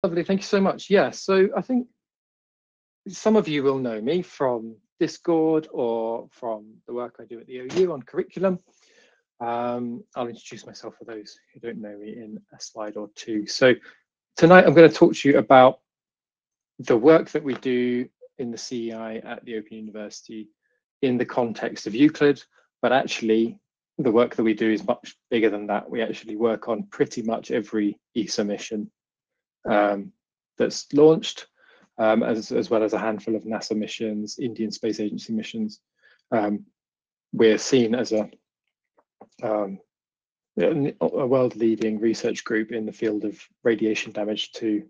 Lovely, thank you so much. Yeah, so I think some of you will know me from Discord or from the work I do at the OU on curriculum. I'll introduce myself for those who don't know me in a slide or two. So tonight I'm going to talk to you about the work that we do in the CEI at the Open University in the context of Euclid, but actually the work that we do is much bigger than that. We actually work on pretty much every ESA mission that's launched, as well as a handful of NASA missions, Indian Space Agency missions. We're seen as a world-leading research group in the field of radiation damage to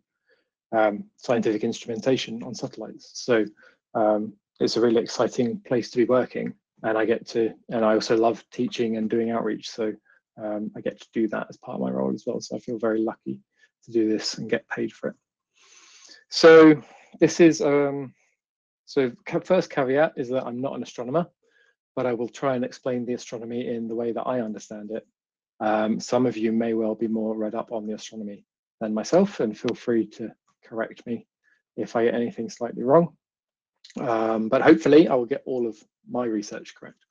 scientific instrumentation on satellites. So it's a really exciting place to be working, and I also love teaching and doing outreach. So I get to do that as part of my role as well. So I feel very lucky to do this and get paid for it. So this is, first caveat is that I'm not an astronomer, but I will try and explain the astronomy in the way that I understand it. Some of you may well be more read up on the astronomy than myself, and feel free to correct me if I get anything slightly wrong. But hopefully I will get all of my research correct.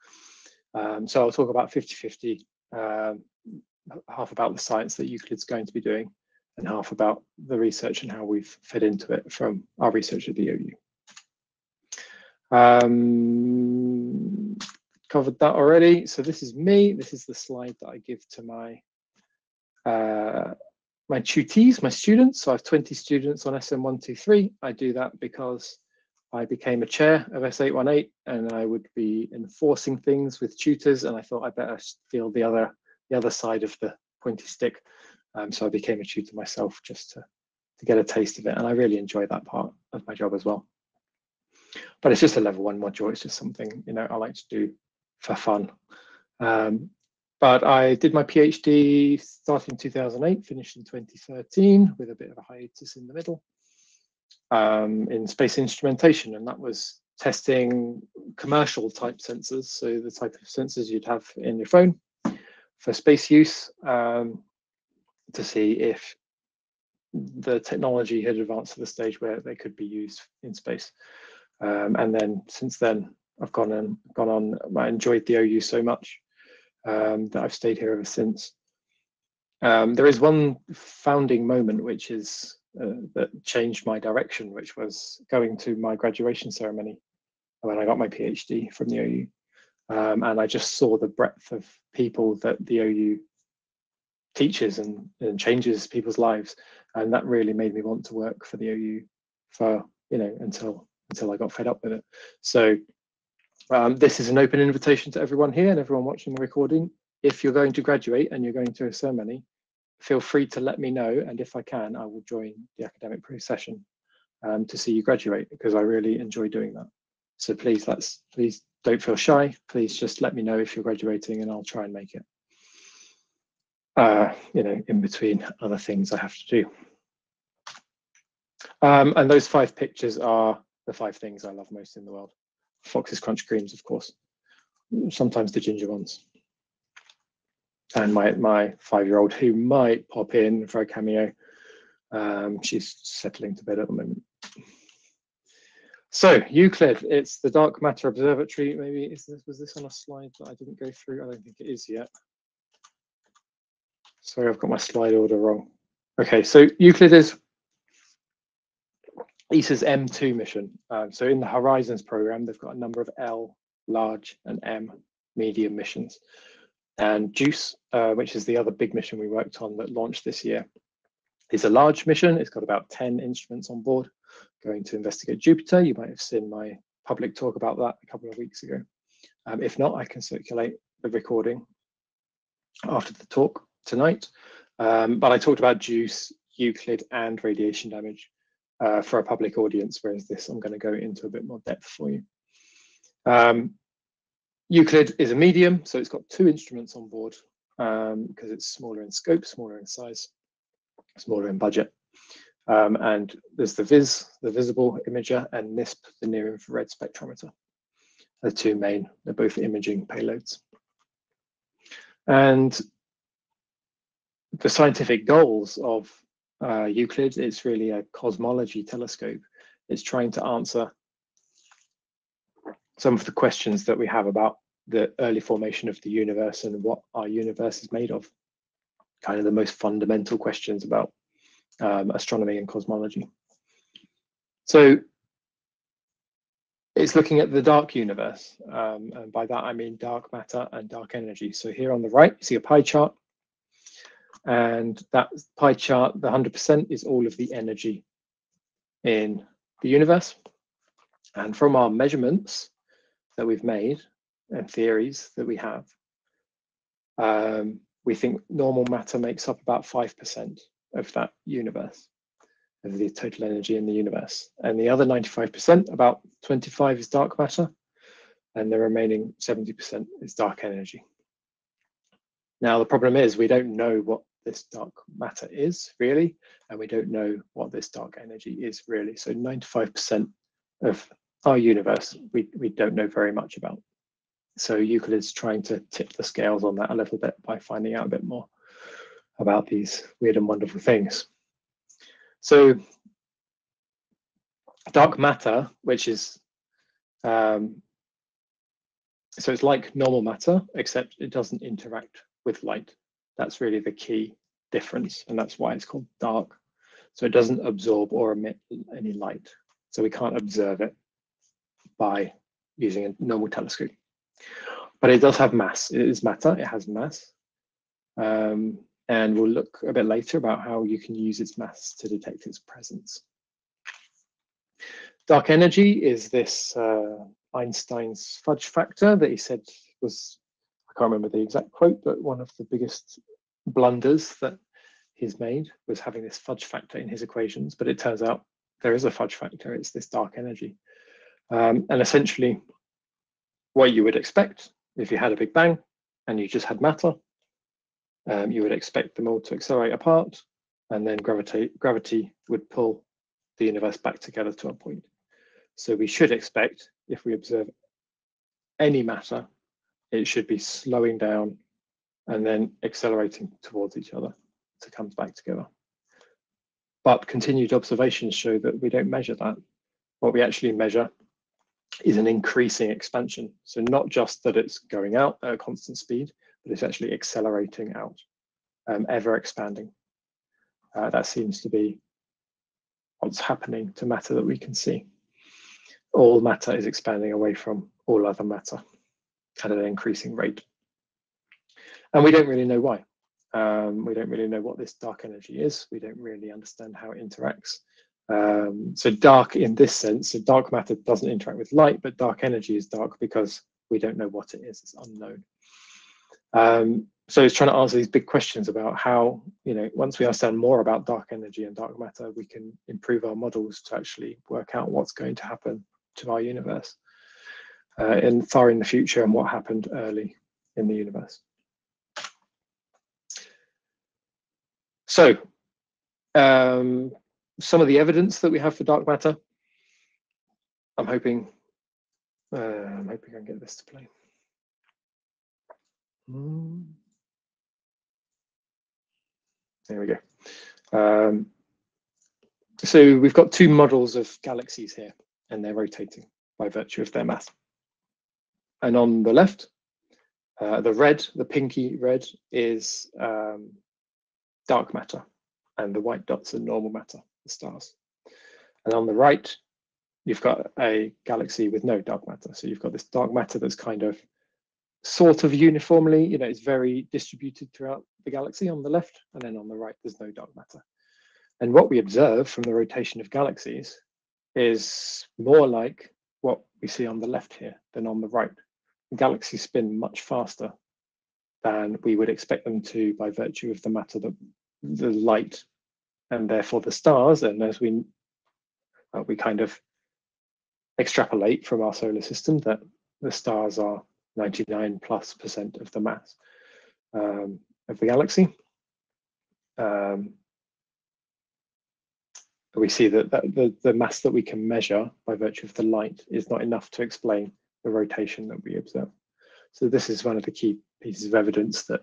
So I'll talk about 50-50, half about the science that Euclid's going to be doing, and half about the research and how we've fit into it from our research at the OU. Covered that already. So this is me. This is the slide that I give to my my tutees, my students. So I have 20 students on SM123. I do that because I became a chair of S818, and I would be enforcing things with tutors, and I thought I better feel the other side of the pointy stick. So I became a tutor myself, just to get a taste of it, and I really enjoy that part of my job as well. But it's just a level 1 module. It's just something I like to do for fun. But I did my PhD starting in 2008, finished in 2013 with a bit of a hiatus in the middle, in space instrumentation, and that was testing commercial type sensors, so the type of sensors you'd have in your phone for space use, to see if the technology had advanced to the stage where they could be used in space. And then since then, I've gone on. I enjoyed the OU so much that I've stayed here ever since. There is one founding moment which is that changed my direction, which was going to my graduation ceremony when I got my PhD from the OU, and I just saw the breadth of people that the OU teaches and changes people's lives, and that really made me want to work for the OU for until I got fed up with it. So this is an open invitation to everyone here and everyone watching the recording. If you're going to graduate and you're going to a ceremony, feel free to let me know, and if I can, I will join the academic procession to see you graduate, because I really enjoy doing that. So please don't feel shy. Please just let me know if you're graduating, and I'll try and make it. In between other things I have to do. And those 5 pictures are the 5 things I love most in the world. Fox's Crunch creams, of course, sometimes the ginger ones. And my 5-year-old, who might pop in for a cameo. She's settling to bed at the moment. So Euclid, it's the dark matter observatory. Maybe was this on a slide that I didn't go through? I don't think it is yet. Sorry, I've got my slide order wrong. Okay, so Euclid is ESA's M2 mission. So in the Horizons program, they've got a number of L, large, and M, medium missions. And JUICE, which is the other big mission we worked on that launched this year, is a large mission. It's got about 10 instruments on board going to investigate Jupiter. You might have seen my public talk about that a couple of weeks ago. If not, I can circulate the recording after the talk tonight. But I talked about JUICE, Euclid, and radiation damage for a public audience, whereas this I'm going to go into a bit more depth for you. Euclid is a medium, so it's got 2 instruments on board because it's smaller in scope, smaller in size, smaller in budget. And there's the VIS, the visible imager, and NISP, the near infrared spectrometer. The 2 main, they're both imaging payloads. And the scientific goals of Euclid. It's really a cosmology telescope. It's trying to answer some of the questions that we have about the early formation of the universe and what our universe is made of. Kind of the most fundamental questions about astronomy and cosmology. So it's looking at the dark universe, and by that I mean dark matter and dark energy. So here on the right, you see a pie chart, and that pie chart, the 100% is all of the energy in the universe. And from our measurements that we've made and theories that we have, we think normal matter makes up about 5% of that universe, of the total energy in the universe. And the other 95%, about 25, is dark matter, and the remaining 70% is dark energy. Now, the problem is we don't know what this dark matter is really, and we don't know what this dark energy is really. So 95% of our universe, we don't know very much about. So Euclid's trying to tip the scales on that a little bit by finding out a bit more about these weird and wonderful things. So dark matter, which is, so it's like normal matter, except it doesn't interact with light. That's really the key difference, and that's why it's called dark. So it doesn't absorb or emit any light. So we can't observe it by using a normal telescope. But it does have mass. It is matter, it has mass. And we'll look a bit later about how you can use its mass to detect its presence. Dark energy is this Einstein's fudge factor that he said was, I can't remember the exact quote, but one of the biggest blunders that he's made was having this fudge factor in his equations. But it turns out there is a fudge factor, it's this dark energy. And essentially, what you would expect if you had a Big Bang and you just had matter, you would expect them all to accelerate apart, and then gravity would pull the universe back together to a point. So we should expect, if we observe any matter, it should be slowing down and then accelerating towards each other to come back together. But continued observations show that we don't measure that. What we actually measure is an increasing expansion. So not just that it's going out at a constant speed, but it's actually accelerating out, ever expanding. That seems to be what's happening to matter that we can see. All matter is expanding away from all other matter at an increasing rate. And we don't really know why. We don't really know what this dark energy is. We don't really understand how it interacts. So dark in this sense, so dark matter doesn't interact with light, but dark energy is dark because we don't know what it is, it's unknown. So it's trying to answer these big questions about how, once we understand more about dark energy and dark matter, we can improve our models to actually work out what's going to happen to our universe far in the future and what happened early in the universe. So some of the evidence that we have for dark matter, I'm hoping I can get this to play. There we go. So we've got two models of galaxies here, and they're rotating by virtue of their mass. And on the left, the red, the pinky red, is dark matter, and the white dots are normal matter, the stars. And on the right, you've got a galaxy with no dark matter. So you've got this dark matter that's kind of sort of uniformly, it's very distributed throughout the galaxy on the left, and then on the right, there's no dark matter. And what we observe from the rotation of galaxies is more like what we see on the left here than on the right. Galaxies spin much faster than we would expect them to by virtue of the matter, the light, and therefore the stars. And as we kind of extrapolate from our solar system that the stars are 99+% of the mass of the galaxy. We see that the mass that we can measure by virtue of the light is not enough to explain the rotation that we observe. So this is one of the key pieces of evidence that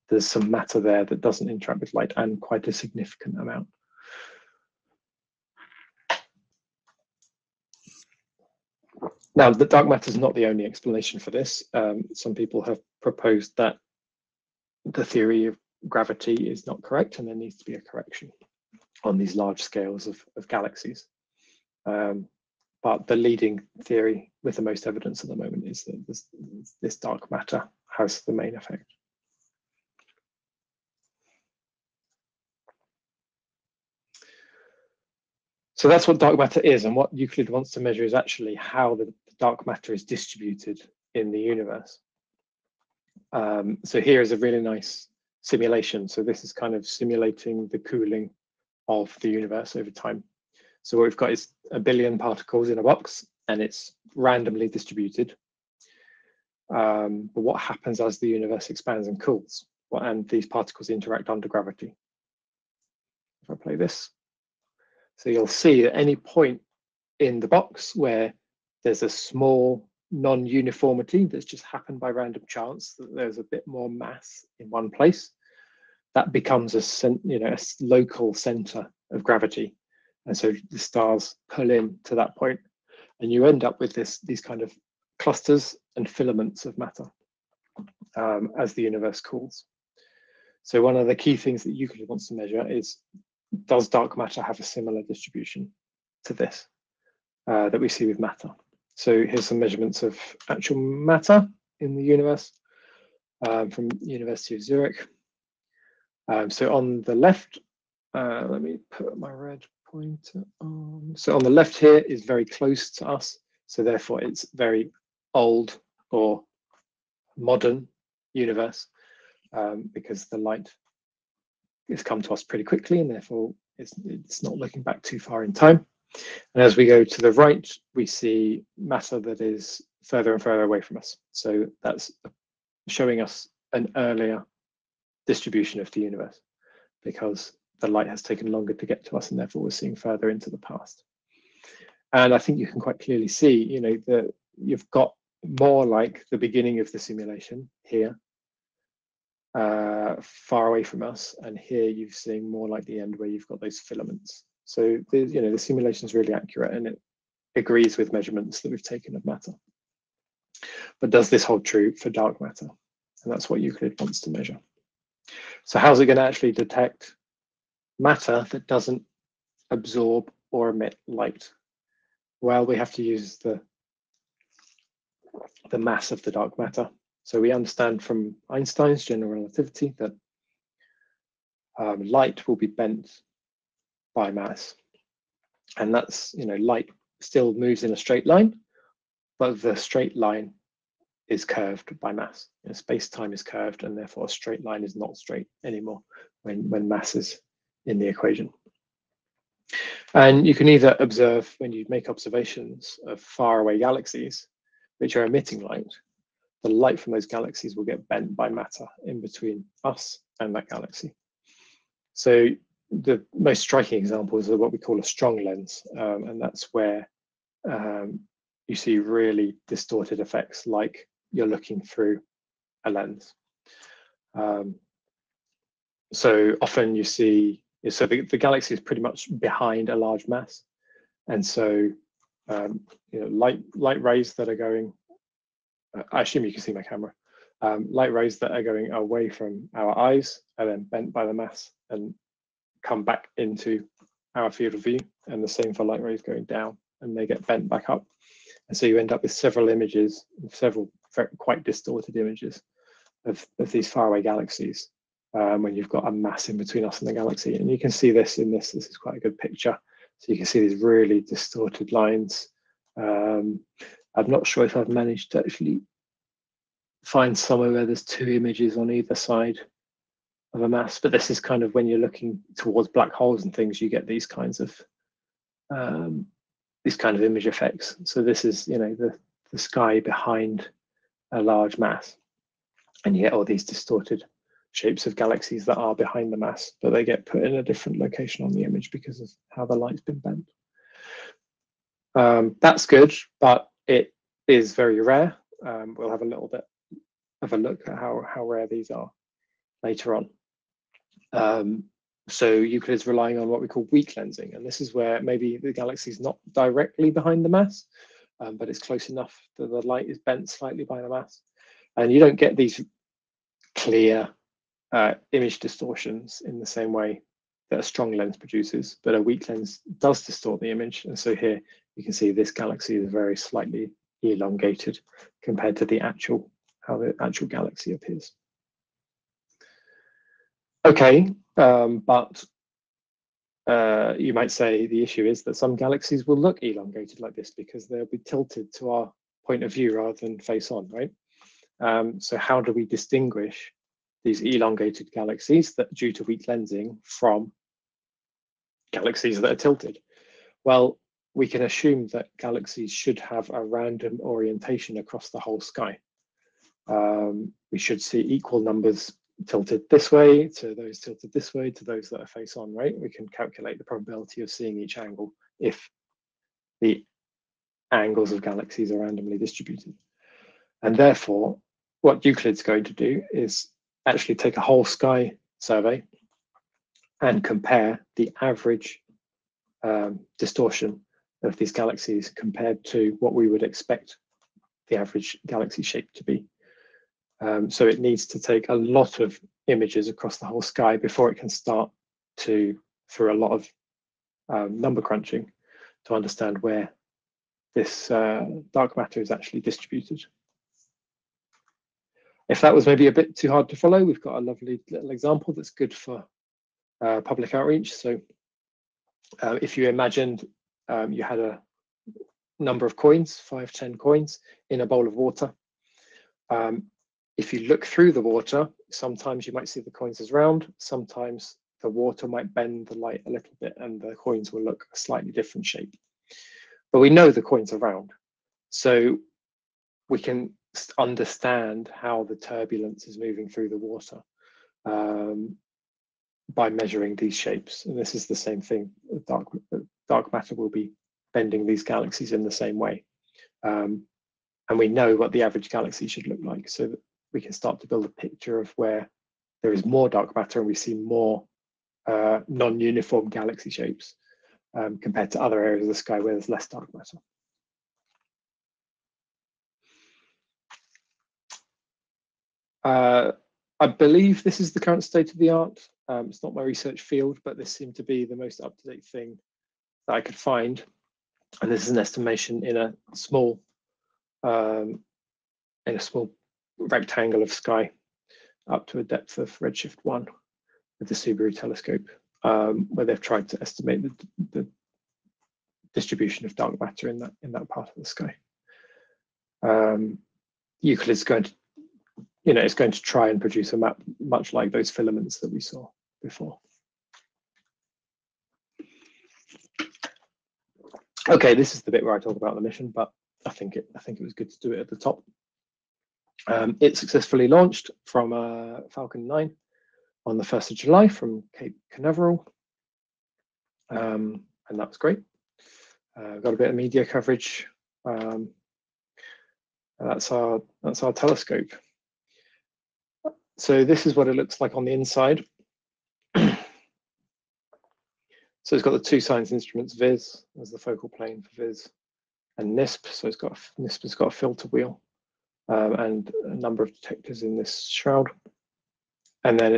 there's some matter there that doesn't interact with light, and quite a significant amount. Now, the dark matter is not the only explanation for this. Some people have proposed that the theory of gravity is not correct, and there needs to be a correction on these large scales of galaxies. But the leading theory with the most evidence at the moment is that this dark matter has the main effect. So that's what dark matter is, and what Euclid wants to measure is actually how the dark matter is distributed in the universe. So here is a really nice simulation. So this is kind of simulating the cooling of the universe over time. So what we've got is 1 billion particles in a box, and it's randomly distributed. But what happens as the universe expands and cools? And these particles interact under gravity. If I play this, so you'll see at any point in the box where there's a small non-uniformity that's just happened by random chance, that there's a bit more mass in one place, that becomes a local center of gravity. And so the stars pull in to that point, and you end up with these kind of clusters and filaments of matter as the universe cools. So one of the key things that Euclid wants to measure is, does dark matter have a similar distribution to this that we see with matter? So here's some measurements of actual matter in the universe from University of Zurich. So on the left, let me put my red pointer on. So on the left here is very close to us. So therefore it's very old or modern universe because the light has come to us pretty quickly, and therefore it's not looking back too far in time. And as we go to the right, we see matter that is further and further away from us. So that's showing us an earlier distribution of the universe because the light has taken longer to get to us, and therefore we're seeing further into the past. And I think you can quite clearly see, that you've got more like the beginning of the simulation here, far away from us, and here you're seeing more like the end where you've got those filaments. So the simulation is really accurate, and it agrees with measurements that we've taken of matter. But does this hold true for dark matter? And that's what Euclid wants to measure. So how's it going to actually detect matter that doesn't absorb or emit light? Well, we have to use the mass of the dark matter. So we understand from Einstein's general relativity that light will be bent by mass. And that's, light still moves in a straight line, but the straight line is curved by mass. Space-time is curved, and therefore a straight line is not straight anymore when mass is in the equation. And you can either observe, when you make observations of faraway galaxies, which are emitting light, the light from those galaxies will get bent by matter in between us and that galaxy. So the most striking examples are what we call a strong lens, and that's where you see really distorted effects, like you're looking through a lens. So often you see, so the galaxy is pretty much behind a large mass, and so light rays that are going, I assume you can see my camera, light rays that are going away from our eyes are then bent by the mass and come back into our field of view, and the same for light rays going down, and they get bent back up. And so you end up with several images, several quite distorted images of these faraway galaxies when you've got a mass in between us and the galaxy. And you can see this in this is quite a good picture. So you can see these really distorted lines. I'm not sure if I've managed to actually find somewhere where there's two images on either side of a mass, but this is kind of when you're looking towards black holes and things, you get these kinds of image effects. So this is, the sky behind a large mass, and you get all these distorted shapes of galaxies that are behind the mass, but they get put in a different location on the image because of how the light's been bent. That's good, but it is very rare. We'll have a little bit of a look at how rare these are later on. So Euclid is relying on what we call weak lensing, and this is where maybe the galaxy is not directly behind the mass, but it's close enough that the light is bent slightly by the mass. And you don't get these clear image distortions in the same way that a strong lens produces, but a weak lens does distort the image. And so here you can see this galaxy is very slightly elongated compared to the how the actual galaxy appears. Okay, but you might say the issue is that some galaxies will look elongated like this because they'll be tilted to our point of view rather than face on, right? So how do we distinguish these elongated galaxies that are due to weak lensing from galaxies that are tilted? Well, we can assume that galaxies should have a random orientation across the whole sky. We should see equal numbers tilted this way to those tilted this way to those that are face on, right? We can calculate the probability of seeing each angle if the angles of galaxies are randomly distributed. And therefore, what Euclid's going to do is actually take a whole sky survey and compare the average distortion of these galaxies compared to what we would expect the average galaxy shape to be. So it needs to take a lot of images across the whole sky before it can start to, through a lot of number crunching, to understand where this dark matter is actually distributed. If that was maybe a bit too hard to follow, we've got a lovely little example that's good for public outreach. So if you imagined you had a number of coins, 5, 10 coins in a bowl of water. If you look through the water, sometimes you might see the coins as round, sometimes the water might bend the light a little bit and the coins will look a slightly different shape. But we know the coins are round, so we can understand how the turbulence is moving through the water by measuring these shapes. And this is the same thing. Dark matter will be bending these galaxies in the same way. And we know what the average galaxy should look like, so that we can start to build a picture of where there is more dark matter and we see more non-uniform galaxy shapes compared to other areas of the sky where there's less dark matter. I believe this is the current state of the art. It's not my research field, but this seemed to be the most up-to-date thing that I could find. And this is an estimation in a small rectangle of sky up to a depth of redshift 1 with the Subaru telescope, where they've tried to estimate the distribution of dark matter in that part of the sky. Euclid is going to, it's going to try and produce a map much like those filaments that we saw before. Okay, this is the bit where I talk about the mission, but I think it was good to do it at the top. It successfully launched from Falcon 9 on the 1st of July from Cape Canaveral, and that was great. Got a bit of media coverage. That's our telescope. So this is what it looks like on the inside. So it's got the two science instruments, VIS as the focal plane for VIS, and NISP. So NISP has got a filter wheel and a number of detectors in this shroud. And then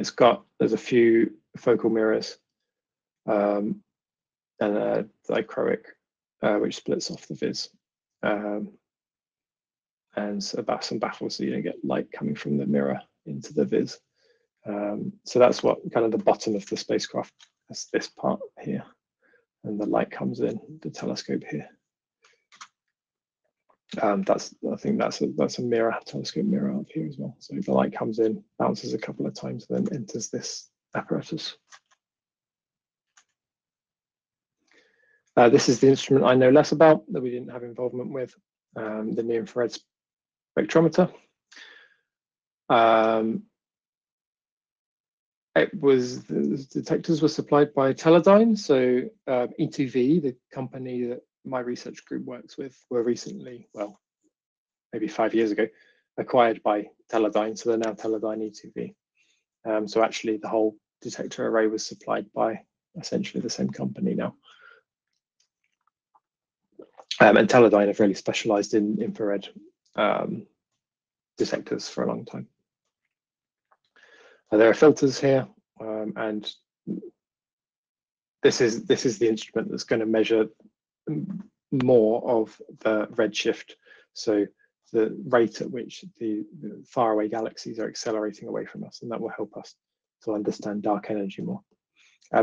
there's a few focal mirrors and a dichroic which splits off the VIS. And about some baffles, so you don't get light coming from the mirror into the VIS. So that's what kind of the bottom of the spacecraft. That's this part here, and the light comes in the telescope here. I think that's a mirror, telescope mirror up here as well. So the light comes in, bounces a couple of times, then enters this apparatus. This is the instrument I know less about, that we didn't have involvement with, the near-infrared spectrometer. The detectors were supplied by Teledyne. So E2V, the company that my research group works with, were recently, well, maybe 5 years ago, acquired by Teledyne. So they're now Teledyne E2V. So actually the whole detector array was supplied by essentially the same company now. And Teledyne have really specialized in infrared detectors for a long time. There are filters here, and this is the instrument that's going to measure more of the redshift, so the rate at which the faraway galaxies are accelerating away from us, and that will help us to understand dark energy more.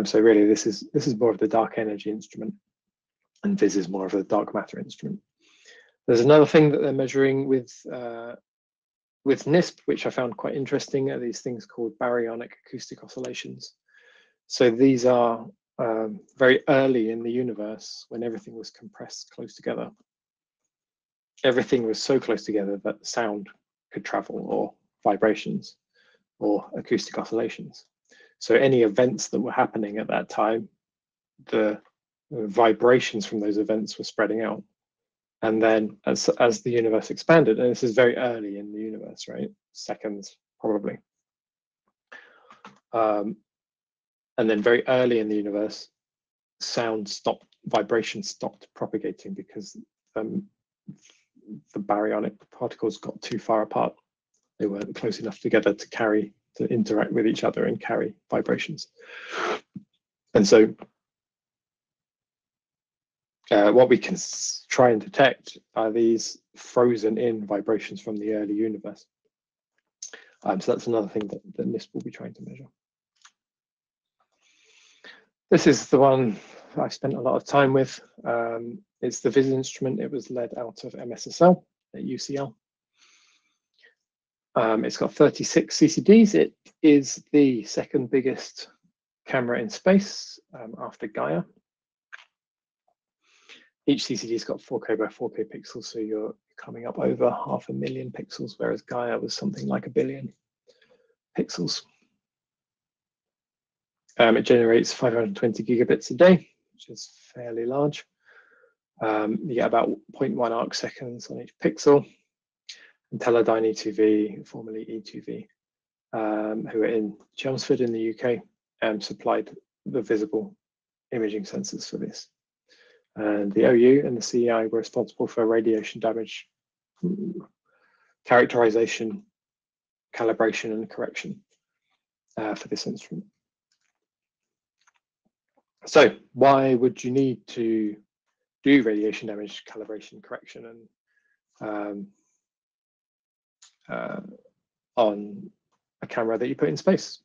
So really, this is more of the dark energy instrument, and VIS is more of the dark matter instrument. There's another thing that they're measuring with NISP, which I found quite interesting, are these things called baryonic acoustic oscillations. So these are very early in the universe, when everything was compressed close together. Everything was so close together that sound could travel, or vibrations, or acoustic oscillations. So any events that were happening at that time, the vibrations from those events were spreading out. And then as the universe expanded, and this is very early in the universe, right? Seconds, probably. And then very early in the universe, sound stopped, vibration stopped propagating because the baryonic particles got too far apart. They weren't close enough together to interact with each other and carry vibrations. And so what we can try and detect are these frozen in vibrations from the early universe. So that's another thing that NISP will be trying to measure. This is the one I've spent a lot of time with. It's the VIS instrument. It was led out of MSSL at UCL. It's got 36 CCDs. It is the second biggest camera in space after Gaia. Each CCD's got 4K by 4K pixels, so you're coming up over 500,000 pixels, whereas Gaia was something like 1 billion pixels. It generates 520 gigabits a day, which is fairly large. You get about 0.1 arc seconds on each pixel. And Teledyne E2V, formerly E2V, who are in Chelmsford in the UK, supplied the visible imaging sensors for this. And the OU and the CEI were responsible for radiation damage characterization, calibration, and correction for this instrument. So why would you need to do radiation damage calibration, correction, and on a camera that you put in space?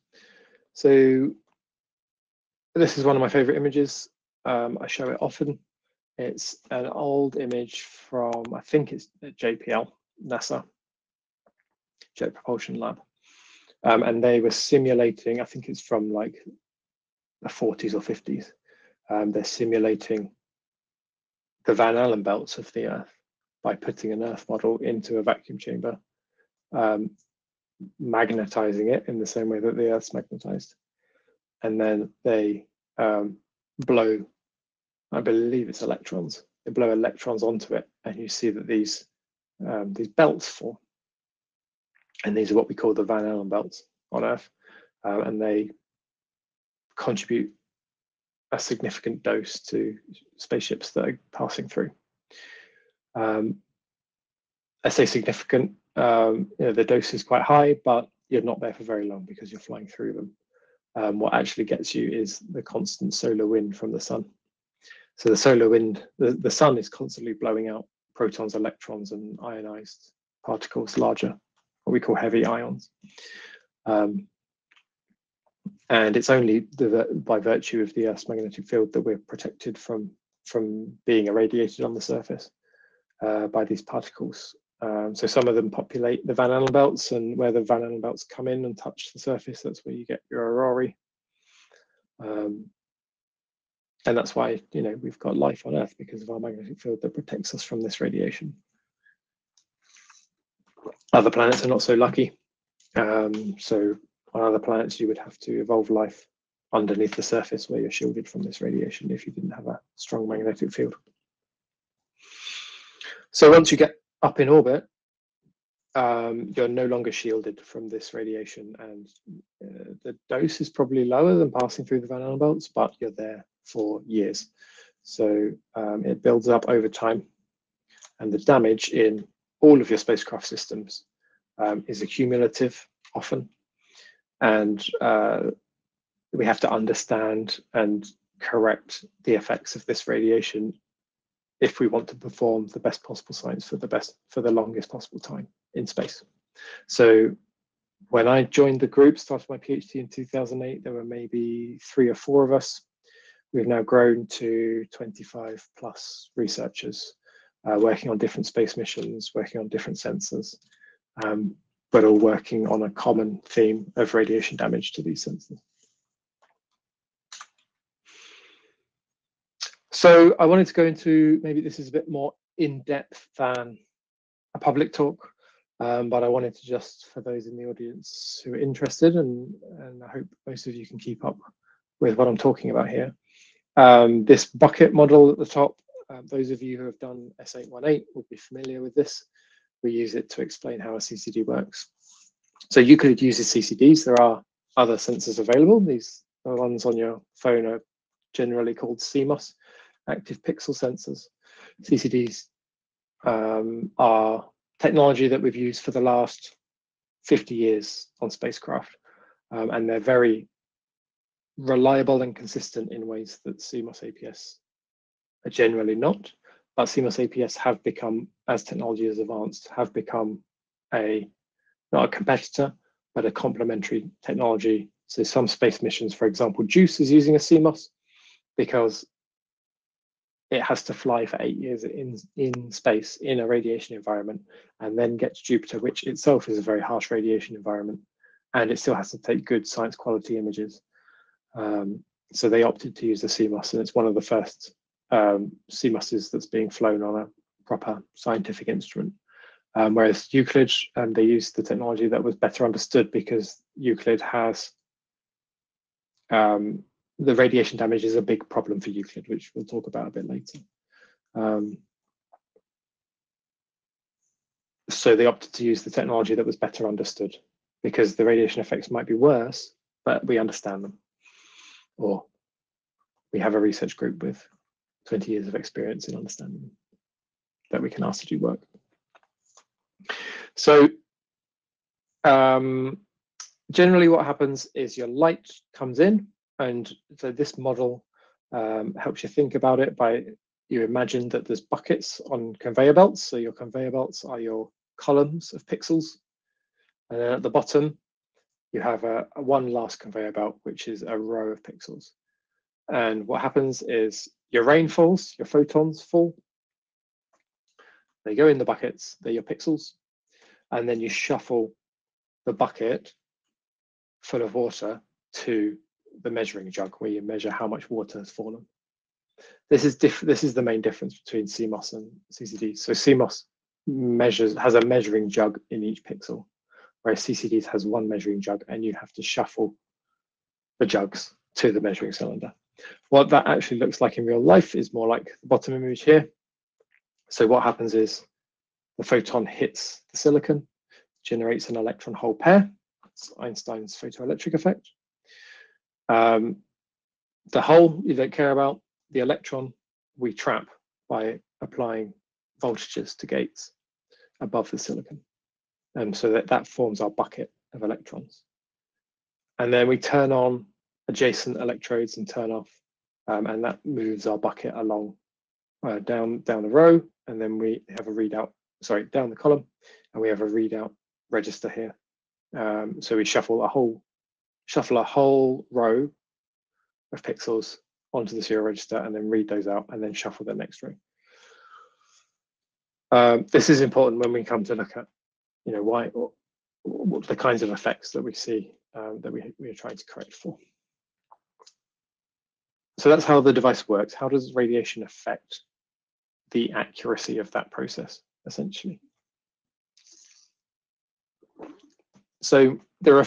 So this is one of my favorite images. I show it often. It's an old image from, I think it's JPL, NASA, Jet Propulsion Lab. And they were simulating, I think it's from like the 40s or 50s. They're simulating the Van Allen belts of the Earth by putting an Earth model into a vacuum chamber, magnetizing it in the same way that the Earth's magnetized. And then they blow, I believe it's electrons. They blow electrons onto it, and you see that these belts form. And these are what we call the Van Allen belts on Earth, and they contribute a significant dose to spaceships that are passing through. I say significant, the dose is quite high, but you're not there for very long because you're flying through them. What actually gets you is the constant solar wind from the sun. So the solar wind, the sun is constantly blowing out protons, electrons, and ionized particles, larger, what we call heavy ions. And it's only by virtue of the Earth's magnetic field that we're protected from being irradiated on the surface by these particles. So some of them populate the Van Allen belts, and where the Van Allen belts come in and touch the surface, that's where you get your aurorae. And that's why, you know, we've got life on Earth, because of our magnetic field that protects us from this radiation. Other planets are not so lucky. So on other planets, you would have to evolve life underneath the surface where you're shielded from this radiation if you didn't have a strong magnetic field. So once you get up in orbit, you're no longer shielded from this radiation, and the dose is probably lower than passing through the Van Allen belts, but you're there for years. So it builds up over time, And the damage in all of your spacecraft systems is accumulative often. And we have to understand and correct the effects of this radiation if we want to perform the best possible science for the longest possible time in space. So when I joined the group, started my PhD in 2008, there were maybe 3 or 4 of us. We've now grown to 25 plus researchers working on different space missions, working on different sensors, but all working on a common theme of radiation damage to these sensors. So I wanted to go into, maybe this is a bit more in-depth than a public talk, but I wanted to just, for those in the audience who are interested, and I hope most of you can keep up with what I'm talking about here. This bucket model at the top, those of you who have done S818 will be familiar with this. We use it to explain how a CCD works. So EUCLID uses CCDs. There are other sensors available. These are ones on your phone are generally called CMOS, active pixel sensors. CCDs are technology that we've used for the last 50 years on spacecraft, and they're very reliable and consistent in ways that CMOS APS are generally not. But CMOS APS have become, as technology has advanced, have become not a competitor, but a complementary technology. So some space missions, for example, JUICE is using a CMOS because it has to fly for 8 years in space in a radiation environment and then get to Jupiter, which itself is a very harsh radiation environment, and it still has to take good science quality images. So they opted to use the CMOS, and it's one of the first CMOSs that's being flown on a proper scientific instrument. Whereas EUCLID, they used the technology that was better understood because EUCLID has the radiation damage is a big problem for EUCLID, which we'll talk about a bit later. So they opted to use the technology that was better understood because the radiation effects might be worse, but we understand them. Or we have a research group with 20 years of experience in understanding them that we can ask to do work. So generally what happens is your light comes in, and so this model helps you think about it by, you imagine that there's buckets on conveyor belts. So your conveyor belts are your columns of pixels. And then at the bottom, you have one last conveyor belt, which is a row of pixels. And what happens is your rain falls, your photons fall. They go in the buckets, they're your pixels. And then you shuffle the bucket full of water to the measuring jug where you measure how much water has fallen. This is the main difference between CMOS and CCD. So CMOS has a measuring jug in each pixel, whereas CCDs has one measuring jug, and you have to shuffle the jugs to the measuring cylinder. What that actually looks like in real life is more like the bottom image here. So what happens is the photon hits the silicon, generates an electron-hole pair. It's Einstein's photoelectric effect. The hole you don't care about. The electron we trap by applying voltages to gates above the silicon. So that forms our bucket of electrons. And then we turn on adjacent electrodes and turn off, and that moves our bucket along down the row, and then we have a readout, down the column, and we have a readout register here. So we shuffle a whole row of pixels onto the serial register and then read those out and then shuffle the next row. This is important when we come to look at, what the kinds of effects that we see that we are trying to correct for. So that's how the device works. How does radiation affect the accuracy of that process, essentially? So there are a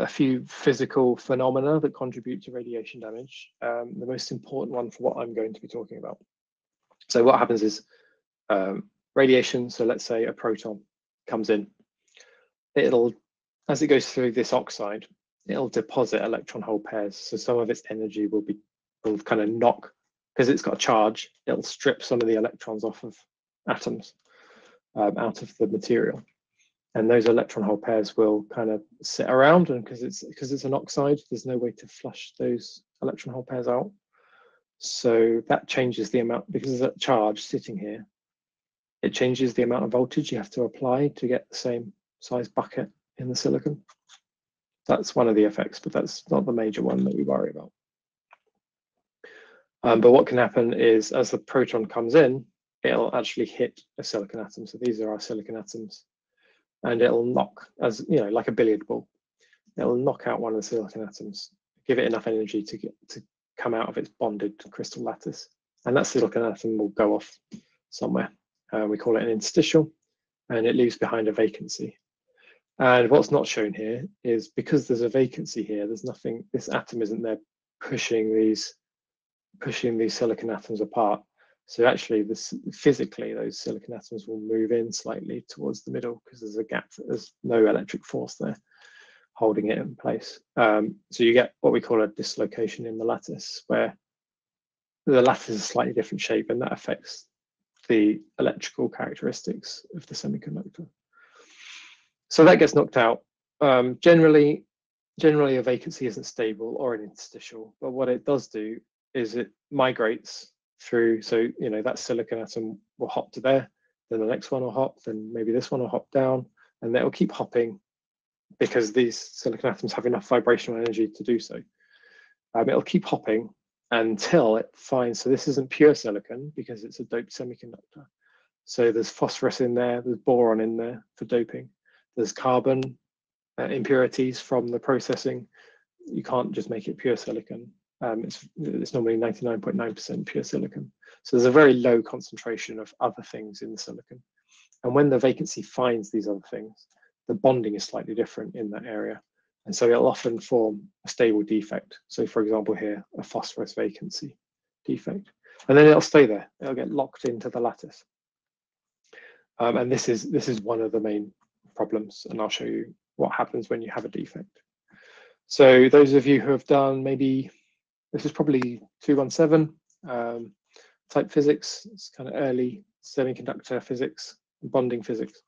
few physical phenomena that contribute to radiation damage. The most important one for what I'm going to be talking about. So what happens is radiation, so let's say a proton comes in, as it goes through this oxide, it'll deposit electron hole pairs. So some of its energy will kind of knock because it's got a charge, it'll strip some of the electrons off of atoms out of the material. And those electron hole pairs will kind of sit around, and because it's an oxide, there's no way to flush those electron hole pairs out. So that changes the amount, because there's a charge sitting here, it changes the amount of voltage you have to apply to get the same size bucket in the silicon. That's one of the effects, but that's not the major one that we worry about. But what can happen is, as the proton comes in, it'll actually hit a silicon atom. So these are our silicon atoms. And it'll knock, as you know, like a billiard ball. It'll knock out one of the silicon atoms, give it enough energy to come out of its bonded crystal lattice. And that silicon atom will go off somewhere. We call it an interstitial, and it leaves behind a vacancy. And what's not shown here is, because there's a vacancy here, there's nothing, this atom isn't there pushing these silicon atoms apart. So actually, physically, those silicon atoms will move in slightly towards the middle because there's a gap, there's no electric force there holding it in place. So you get what we call a dislocation in the lattice, where the lattice is a slightly different shape, and that affects the electrical characteristics of the semiconductor. So that gets knocked out. Generally, a vacancy isn't stable or an interstitial, but what it does do is it migrates through. So, you know, that silicon atom will hop to there, then the next one will hop, then maybe this one will hop down, and they'll keep hopping because these silicon atoms have enough vibrational energy to do so. It'll keep hopping until it finds, so this isn't pure silicon because it's a doped semiconductor. So there's phosphorus in there, there's boron in there for doping, there's carbon impurities from the processing. You can't just make it pure silicon. It's normally 99.9% pure silicon. So there's a very low concentration of other things in the silicon. And when the vacancy finds these other things, the bonding is slightly different in that area. And so it'll often form a stable defect. So for example here, a phosphorus vacancy defect. And then it'll stay there. It'll get locked into the lattice. And this is one of the main problems. And I'll show you what happens when you have a defect. So those of you who have done, maybe this is probably 217 type physics. It's kind of early semiconductor physics, bonding physics.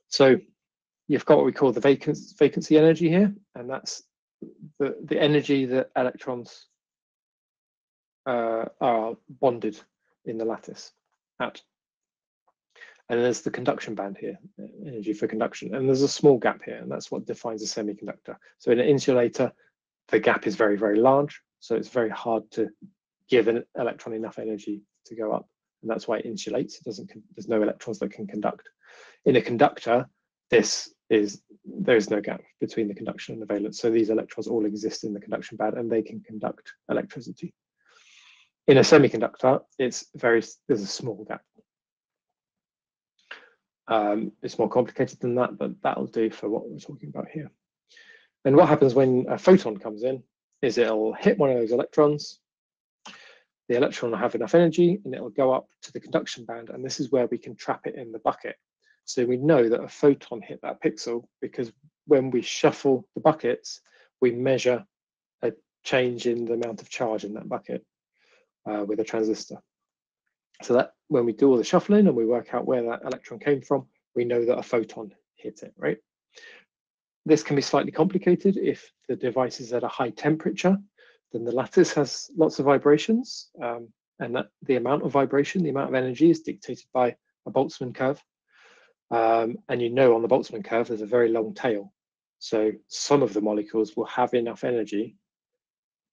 So you've got what we call the vacancy energy here, and that's the energy that electrons are bonded in the lattice at. And there's the conduction band here, energy for conduction. And there's a small gap here, and that's what defines a semiconductor. So in an insulator, the gap is very, very large. So it's very hard to give an electron enough energy to go up. And that's why it insulates. There's no electrons that can conduct. In a conductor, there's no gap between the conduction and the valence. So these electrons all exist in the conduction band, and they can conduct electricity. In a semiconductor, there's a small gap. It's more complicated than that, but that'll do for what we're talking about here. And what happens when a photon comes in is it'll hit one of those electrons. The electron will have enough energy, and it'll go up to the conduction band, and this is where we can trap it in the bucket. So we know that a photon hit that pixel because when we shuffle the buckets, we measure a change in the amount of charge in that bucket with a transistor. So that when we do all the shuffling and we work out where that electron came from, we know that a photon hit it, right? This can be slightly complicated if the device is at a high temperature, then the lattice has lots of vibrations, and that the amount of vibration, the amount of energy is dictated by a Boltzmann curve. And you know on the Boltzmann curve, there's a very long tail. So some of the molecules will have enough energy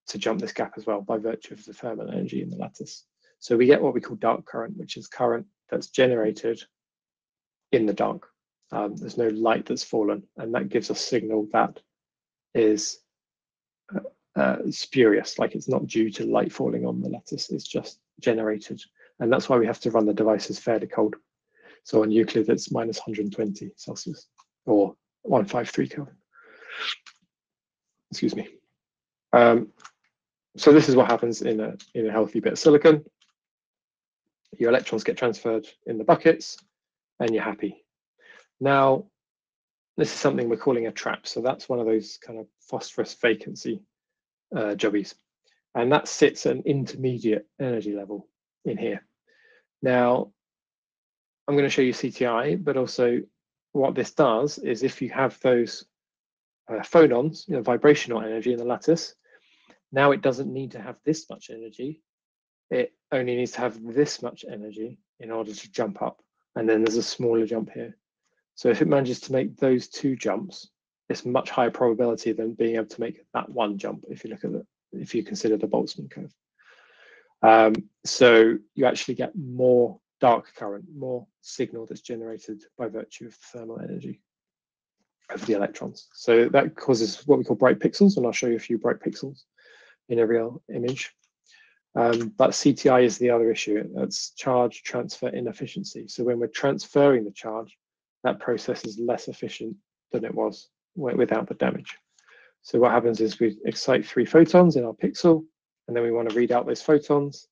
to jump this gap as well by virtue of the thermal energy in the lattice. So we get what we call dark current, which is current that's generated in the dark. There's no light that's fallen, and that gives a signal that is spurious, like it's not due to light falling on the lattice, it's just generated. And that's why we have to run the devices fairly cold. So on Euclid, it's minus 120 Celsius or 153 Kelvin. Excuse me. So this is what happens in a healthy bit of silicon. Your electrons get transferred in the buckets, and you're happy. Now, this is something we're calling a trap. So that's one of those kind of phosphorus vacancy jobbies. And that sits at an intermediate energy level in here. Now, I'm going to show you CTI, but also what this does is if you have those phonons, vibrational energy in the lattice, now it doesn't need to have this much energy. It only needs to have this much energy in order to jump up. And then there's a smaller jump here. So if it manages to make those two jumps, it's much higher probability than being able to make that one jump if you look at if you consider the Boltzmann curve. So you actually get more dark current, more signal that's generated by virtue of the thermal energy of the electrons. So that causes what we call bright pixels, and I'll show you a few bright pixels in a real image. But CTI is the other issue. That's charge transfer inefficiency. So when we're transferring the charge, that process is less efficient than it was without the damage. So what happens is we excite 3 photons in our pixel, and then we want to read out those photons.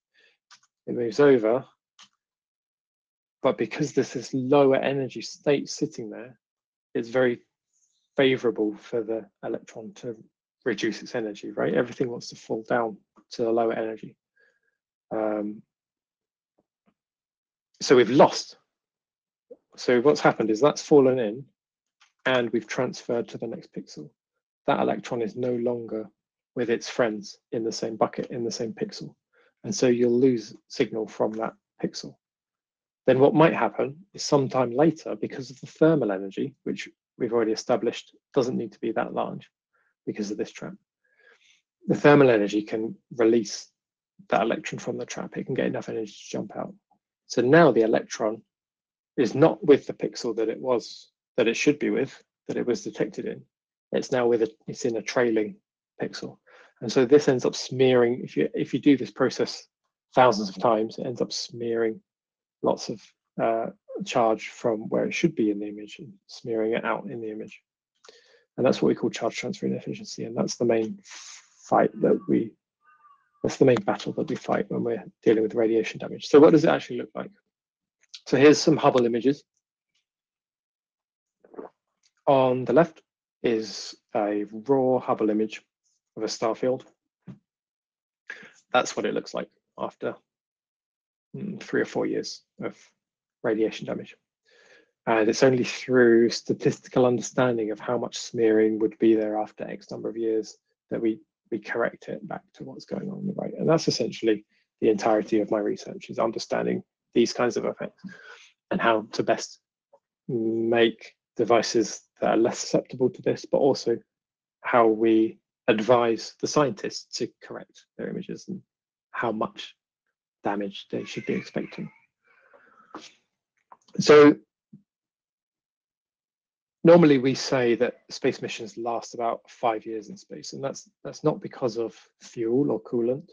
It moves over. But because there's this lower energy state sitting there, it's very favorable for the electron to reduce its energy, right? Everything wants to fall down to a lower energy. So we've lost. So what's happened is that's fallen in and we've transferred to the next pixel. That electron is no longer with its friends in the same bucket, in the same pixel. And so you'll lose signal from that pixel. Then what might happen is sometime later, because of the thermal energy, which we've already established doesn't need to be that large because of this trap, the thermal energy can release that electron from the trap. It can get enough energy to jump out. So now the electron is not with the pixel that it should be with, that it was detected in. It's now it's in a trailing pixel. And so this ends up smearing, if you do this process thousands of times, it ends up smearing lots of charge from where it should be in the image and smearing it out in the image. And that's what we call charge transfer inefficiency. And that's the main that's the main battle that we fight when we're dealing with radiation damage. So what does it actually look like? So here's some Hubble images. On the left is a raw Hubble image of a star field. That's what it looks like after 3 or 4 years of radiation damage. And it's only through statistical understanding of how much smearing would be there after X number of years that we correct it back to what's going on the right. And that's essentially the entirety of my research, is understanding these kinds of effects and how to best make devices that are less susceptible to this, but also how we advise the scientists to correct their images and how much damage they should be expecting. So normally we say that space missions last about 5 years in space, and that's not because of fuel or coolant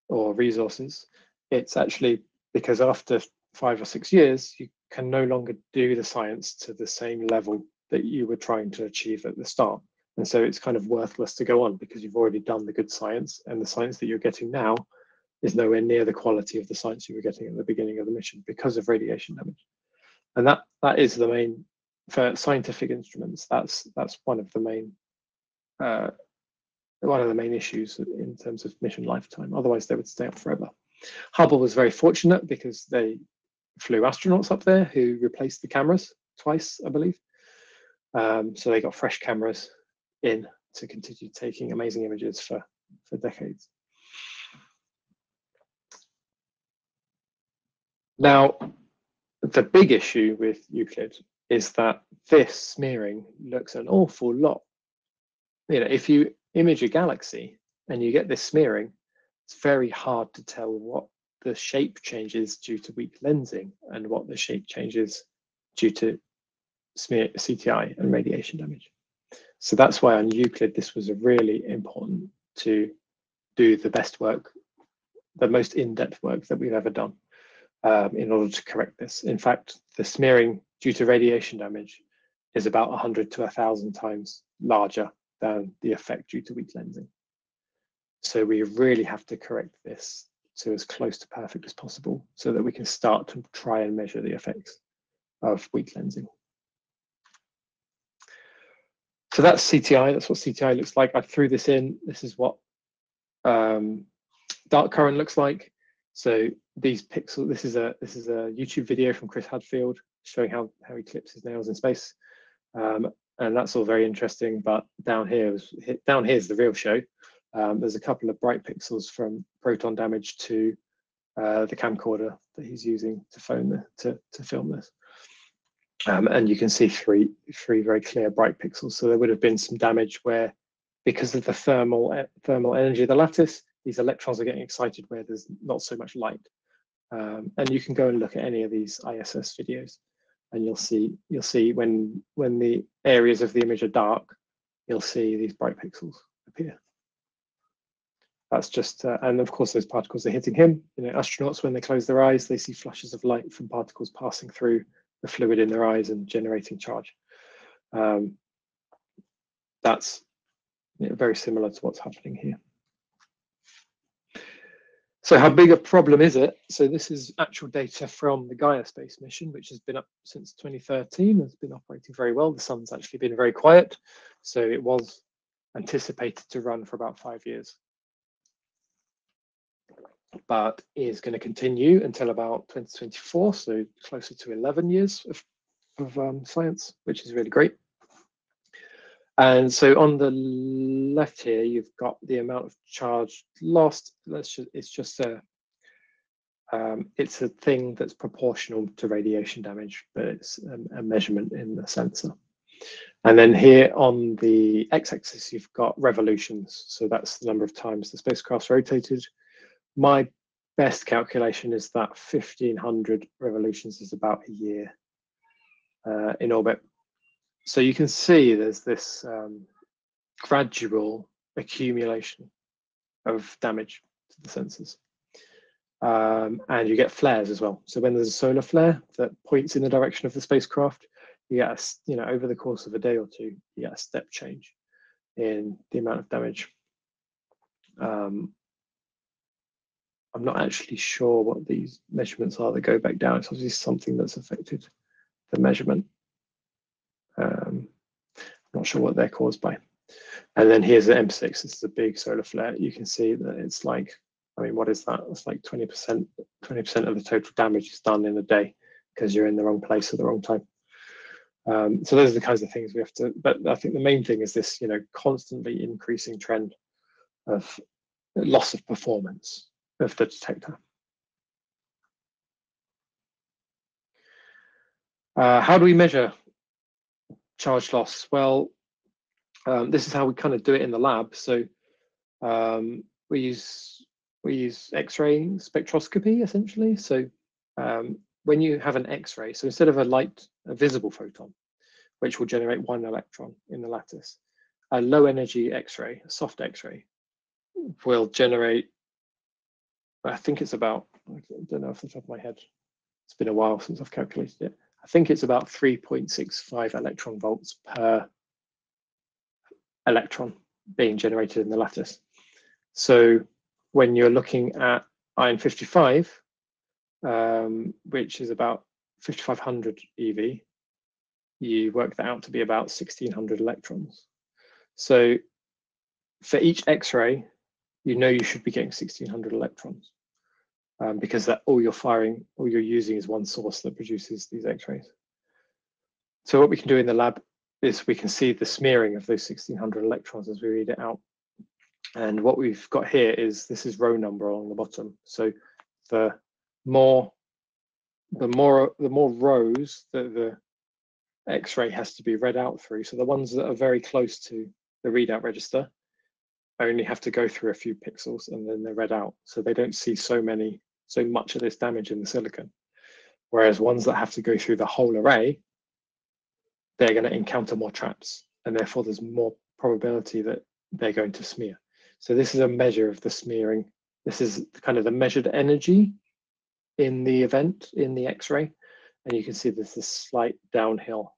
or resources. It's actually because after 5 or 6 years, you can no longer do the science to the same level that you were trying to achieve at the start. And so it's kind of worthless to go on because you've already done the good science, and the science that you're getting now is nowhere near the quality of the science you were getting at the beginning of the mission because of radiation damage. And that is the main, for scientific instruments, that's one of the main issues in terms of mission lifetime. Otherwise, they would stay up forever. Hubble was very fortunate because they flew astronauts up there who replaced the cameras twice, I believe. So they got fresh cameras in to continue taking amazing images for decades. Now, the big issue with Euclid is that this smearing looks an awful lot. If you image a galaxy and you get this smearing, it's very hard to tell what the shape changes due to weak lensing and what the shape changes due to CTI and radiation damage. So that's why on Euclid, this was really important to do the best work, the most in-depth work that we've ever done in order to correct this. In fact, the smearing due to radiation damage is about 100 to 1,000 times larger than the effect due to weak lensing. So we really have to correct this to as close to perfect as possible so that we can start to try and measure the effects of weak lensing. So that's CTI. That's what CTI looks like. I threw this in. This is what dark current looks like. So these pixels, this is a YouTube video from Chris Hadfield showing how he clips his nails in space. And that's all very interesting, but down here's the real show. There's a couple of bright pixels from proton damage to the camcorder that he's using to film this. And you can see three very clear bright pixels. So there would have been some damage where, because of the thermal energy of the lattice, these electrons are getting excited where there's not so much light. And you can go and look at any of these ISS videos, and you'll see when the areas of the image are dark, you'll see these bright pixels appear. That's just, and of course those particles are hitting him. You know, astronauts, when they close their eyes, they see flashes of light from particles passing through the fluid in their eyes and generating charge. That's very similar to what's happening here. So how big a problem is it? So this is actual data from the Gaia space mission, which has been up since 2013. It's been operating very well. The sun's actually been very quiet. So it was anticipated to run for about 5 years, but is going to continue until about 2024. So closer to 11 years of science, which is really great. And so on the left here, you've got the amount of charge lost. It's just it's a thing that's proportional to radiation damage, but it's a measurement in the sensor. And then here on the x-axis, you've got revolutions. So that's the number of times the spacecraft's rotated. My best calculation is that 1,500 revolutions is about a year in orbit. So you can see there's this gradual accumulation of damage to the sensors. And you get flares as well. So when there's a solar flare that points in the direction of the spacecraft, you get, over the course of a day or two, you get a step change in the amount of damage. I'm not actually sure what these measurements are that go back down. It's obviously something that's affected the measurement. I'm not sure what they're caused by. And then here's the M6. This is a big solar flare. You can see that it's like, I mean, what is that? It's like 20% of the total damage is done in a day because you're in the wrong place at the wrong time. So those are the kinds of things we have to, but I think the main thing is this, constantly increasing trend of loss of performance of the detector. How do we measure charge loss? Well, this is how we kind of do it in the lab. So we use X-ray spectroscopy essentially. So when you have an X-ray, so instead of a visible photon, which will generate 1 electron in the lattice, a low energy X-ray, a soft X-ray, will generate, I think it's about, I don't know off the top of my head, it's been a while since I've calculated it. I think it's about 3.65 electron volts per electron being generated in the lattice. So when you're looking at iron 55, which is about 5,500 EV, you work that out to be about 1,600 electrons. So for each X-ray, you should be getting 1,600 electrons because all you're using is one source that produces these X-rays. So what we can do in the lab is we can see the smearing of those 1,600 electrons as we read it out. And what we've got here is, this is row number along the bottom. So the more rows that the X-ray has to be read out through. So the ones that are very close to the readout register only have to go through a few pixels and then they're read out. So they don't see so much of this damage in the silicon. Whereas ones that have to go through the whole array, they're going to encounter more traps, and therefore there's more probability that they're going to smear. So this is a measure of the smearing. This is kind of the measured energy in the event in the X-ray, and you can see there's this slight downhill,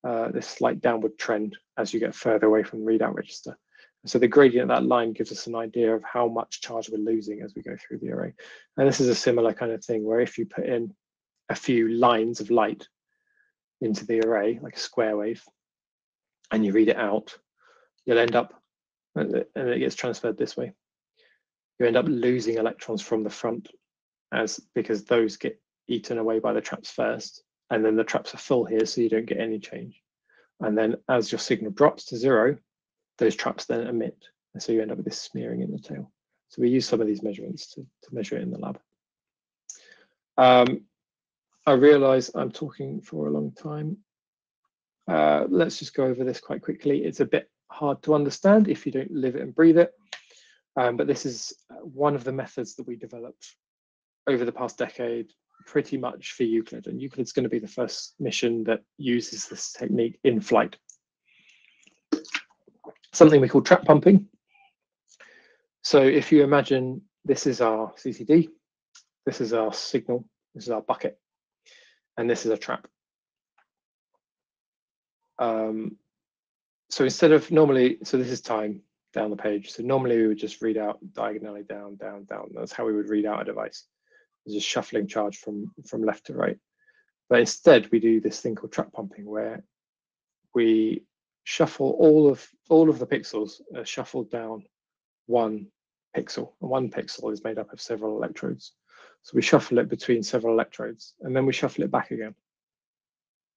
this slight downward trend as you get further away from the readout register. So the gradient of that line gives us an idea of how much charge we're losing as we go through the array. And this is a similar kind of thing where if you put in a few lines of light into the array, like a square wave, and you read it out, you'll end up, and it gets transferred this way. you end up losing electrons from the front because those get eaten away by the traps first, and then the traps are full here, so you don't get any change. And then as your signal drops to 0, those traps then emit, and so you end up with this smearing in the tail. So we use some of these measurements to measure it in the lab. I realize I'm talking for a long time. Let's just go over this quite quickly. It's a bit hard to understand if you don't live it and breathe it, but this is one of the methods that we developed over the past decade, pretty much for Euclid, and Euclid's going to be the first mission that uses this technique in flight. Something we call trap pumping. So if you imagine this is our CCD, this is our signal, this is our bucket, and this is a trap. So instead of normally, so this is time down the page. So normally we would just read out diagonally down, down, down. That's how we would read out a device. It's just shuffling charge from left to right. But instead we do this thing called trap pumping, where we shuffle all of the pixels shuffled down one pixel. And one pixel is made up of several electrodes. So we shuffle it between several electrodes, and then we shuffle it back again.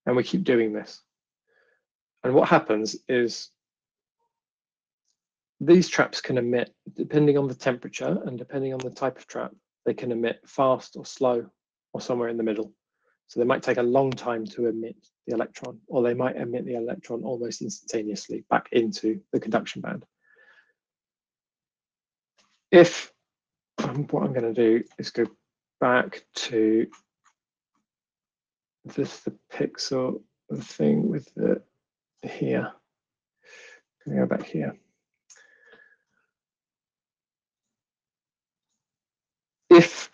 And we keep doing this. And what happens is these traps can emit, depending on the temperature and depending on the type of trap, they can emit fast or slow or somewhere in the middle. So they might take a long time to emit the electron, or they might emit the electron almost instantaneously back into the conduction band. If what I'm going to do is go back to the pixel thing with the here. I'm going to go back here. If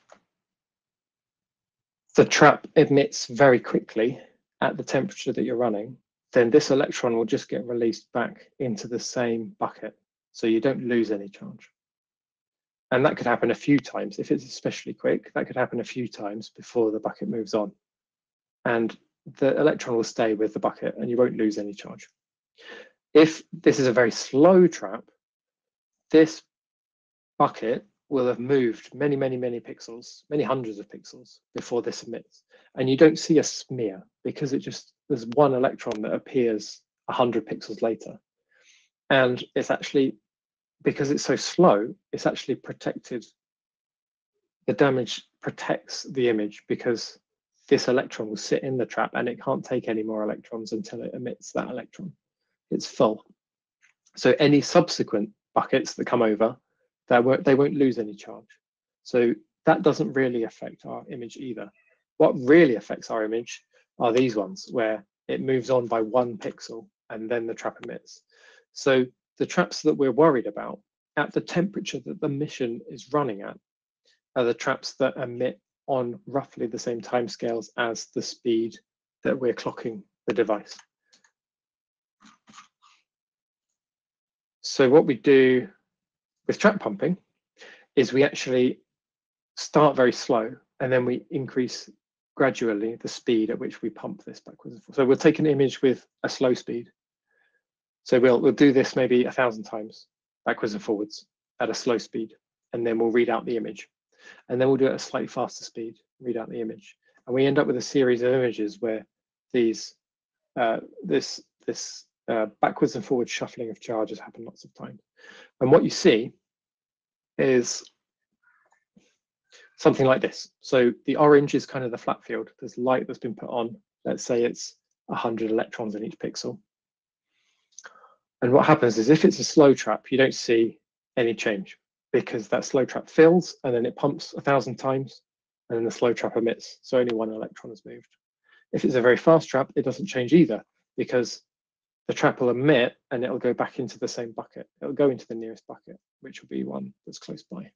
the trap emits very quickly at the temperature that you're running, then this electron will just get released back into the same bucket, so you don't lose any charge. And that could happen a few times. If it's especially quick, that could happen a few times before the bucket moves on. And the electron will stay with the bucket and you won't lose any charge. If this is a very slow trap, this bucket will have moved many, many, many pixels, many hundreds of pixels before this emits. And you don't see a smear because there's one electron that appears 100 pixels later. And it's actually, because it's so slow, it's actually protected. The damage protects the image because this electron will sit in the trap and it can't take any more electrons until it emits that electron. It's full. So any subsequent buckets that come over, they won't lose any charge. So that doesn't really affect our image either. What really affects our image are these ones, where it moves on by 1 pixel and then the trap emits. So the traps that we're worried about at the temperature that the mission is running at are the traps that emit on roughly the same timescales as the speed that we're clocking the device. So what we do with trap pumping is we actually start very slow and then we increase gradually the speed at which we pump this backwards and forwards. So we'll take an image with a slow speed. So we'll do this maybe 1,000 times backwards and forwards at a slow speed, and then we'll read out the image. And then we'll do it at a slightly faster speed, read out the image. And we end up with a series of images where these this backwards and forwards shuffling of charges happen lots of times. And what you see is something like this. So the orange is kind of the flat field. There's light that's been put on. Let's say it's 100 electrons in each pixel. And what happens is if it's a slow trap, you don't see any change because that slow trap fills and then it pumps 1,000 times and then the slow trap emits. So only 1 electron has moved. If it's a very fast trap, it doesn't change either because the trap will emit and it'll go back into the same bucket. It'll go into the nearest bucket, which will be one that's close by.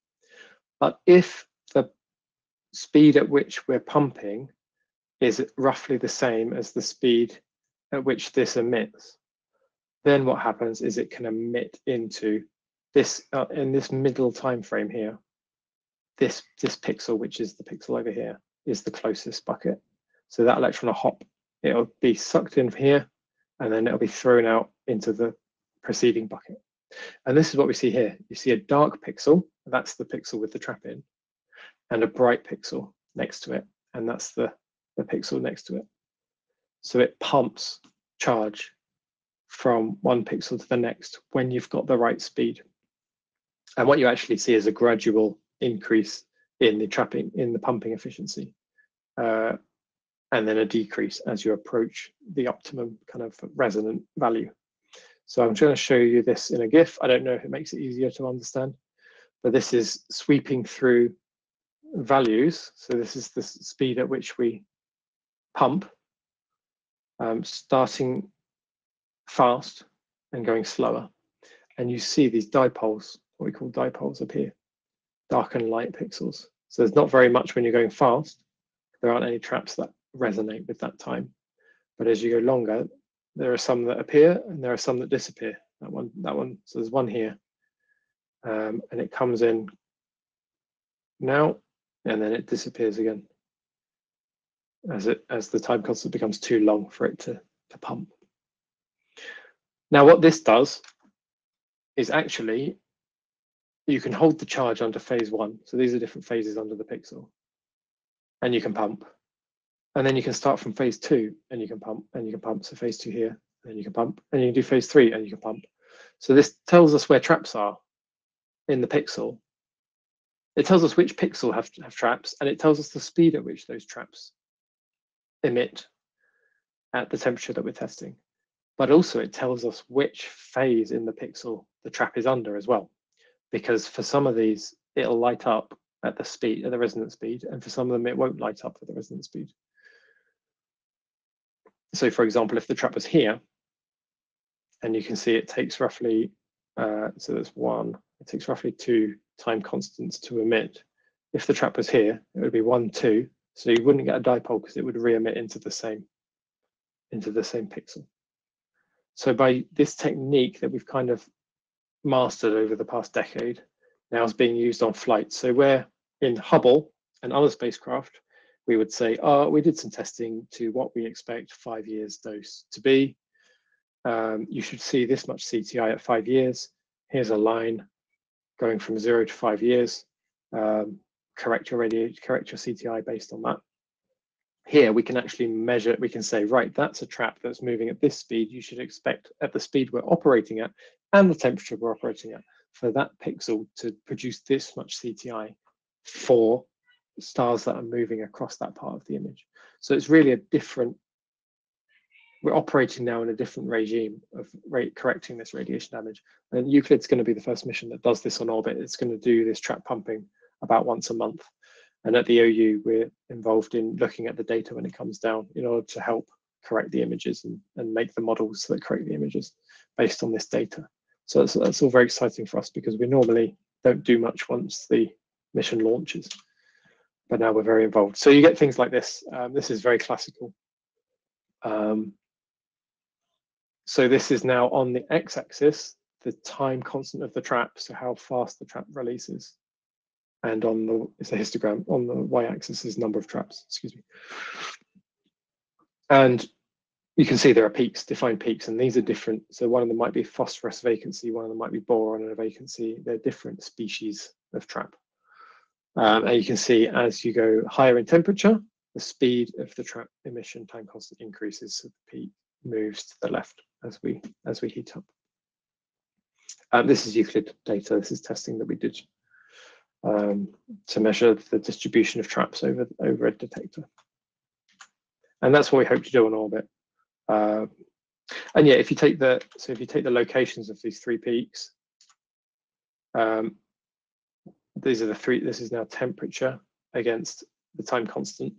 But if the speed at which we're pumping is roughly the same as the speed at which this emits, then what happens is it can emit into this, in this middle time frame here, this pixel, which is the pixel over here, is the closest bucket. So that electron will hop, it'll be sucked in here, and then it'll be thrown out into the preceding bucket. And this is what we see here. You see a dark pixel, that's the pixel with the trap in, and a bright pixel next to it, and that's the pixel next to it. So it pumps charge from one pixel to the next when you've got the right speed. And what you actually see is a gradual increase in the pumping efficiency, and then a decrease as you approach the optimum kind of resonant value. So I'm going to show you this in a GIF. I don't know if it makes it easier to understand, but this is sweeping through values. So this is the speed at which we pump, starting fast and going slower. And you see these dipoles, what we call dipoles up here, dark and light pixels. So there's not very much when you're going fast. There aren't any traps that resonate with that time. But as you go longer, there are some that appear and there are some that disappear. That one. So there's one here, and it comes in now, and then it disappears again as the time constant becomes too long for it to pump. Now, what this does is actually you can hold the charge under phase 1. So these are different phases under the pixel, and you can pump. And then you can start from phase 2 and you can pump, and you can pump. So phase 2 here, and you can pump, and you can do phase 3 and you can pump. So this tells us where traps are in the pixel. It tells us which pixel have traps, and it tells us the speed at which those traps emit at the temperature that we're testing. But also it tells us which phase in the pixel the trap is under as well. Because for some of these, it'll light up at the resonant speed, and for some of them, it won't light up at the resonant speed. So for example, if the trap was here, and you can see it takes roughly, so that's 1, it takes roughly 2 time constants to emit. If the trap was here, it would be 1, 2, so you wouldn't get a dipole because it would re-emit into the same pixel. So by this technique that we've kind of mastered over the past decade, now is being used on flight. So where in Hubble and other spacecraft, we would say, oh, we did some testing to what we expect 5 years dose to be. You should see this much CTI at 5 years. Here's a line going from 0 to 5 years. Correct your CTI based on that. Here we can actually measure, we can say, right, that's a trap that's moving at this speed. You should expect at the speed we're operating at and the temperature we're operating at for that pixel to produce this much CTI for stars that are moving across that part of the image. So it's really a different, we're operating now in a different regime of correcting this radiation damage. And EUCLID's going to be the first mission that does this on orbit. It's going to do this trap pumping about once a month. And at the OU, we're involved in looking at the data when it comes down in order to help correct the images and make the models that correct the images based on this data. So that's all very exciting for us because we normally don't do much once the mission launches, but now we're very involved. So you get things like this. This is very classical. So this is now on the x-axis, the time constant of the trap, so how fast the trap releases. And on the, it's a histogram, on the y-axis is number of traps, excuse me. And you can see there are peaks, defined peaks, and these are different. So one of them might be phosphorus vacancy, one of them might be boron and a vacancy. They're different species of trap. And you can see as you go higher in temperature, the speed of the trap emission time constant increases, so the peak moves to the left as we heat up. This is Euclid data. This is testing that we did to measure the distribution of traps over a detector. And that's what we hope to do on orbit. And yeah, if you take the locations of these 3 peaks, these are the 3. This is now temperature against the time constant.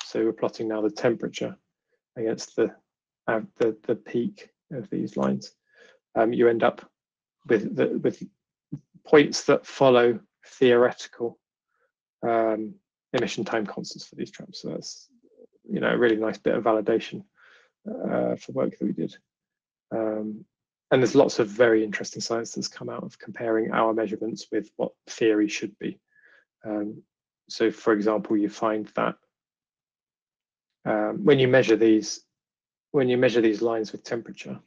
So we're plotting now the temperature against the peak of these lines. You end up with points that follow theoretical emission time constants for these traps. So that's a really nice bit of validation for work that we did. And there's lots of very interesting science that's come out of comparing our measurements with what theory should be. So for example, you find that when you measure these lines with temperature,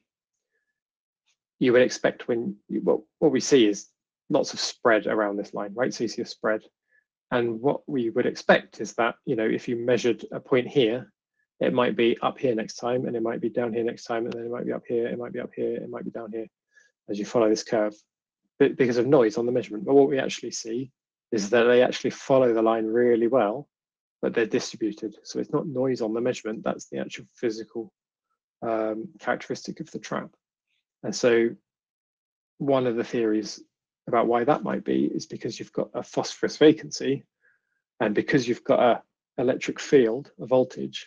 you would expect what we see is lots of spread around this line, right? So you see a spread. And what we would expect is that, if you measured a point here, it might be up here next time, and it might be down here next time, and then it might be up here, it might be up here, it might be down here as you follow this curve, but because of noise on the measurement. But what we actually see is that they actually follow the line really well, but they're distributed. So it's not noise on the measurement, that's the actual physical characteristic of the trap. And so one of the theories about why that might be is because you've got a phosphorus vacancy, and because you've got an electric field, a voltage,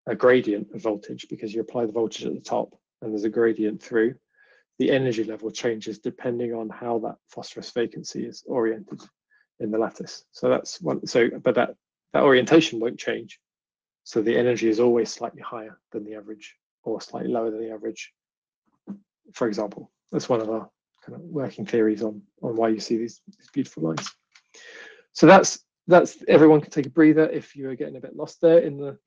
a gradient of voltage, because you apply the voltage at the top and there's a gradient through, the energy level changes depending on how that phosphorus vacancy is oriented in the lattice. So that's one. So, but that orientation won't change. So the energy is always slightly higher than the average, or slightly lower than the average. For example, that's one of our kind of working theories on why you see these beautiful lines. So that's everyone can take a breather if you are getting a bit lost there in the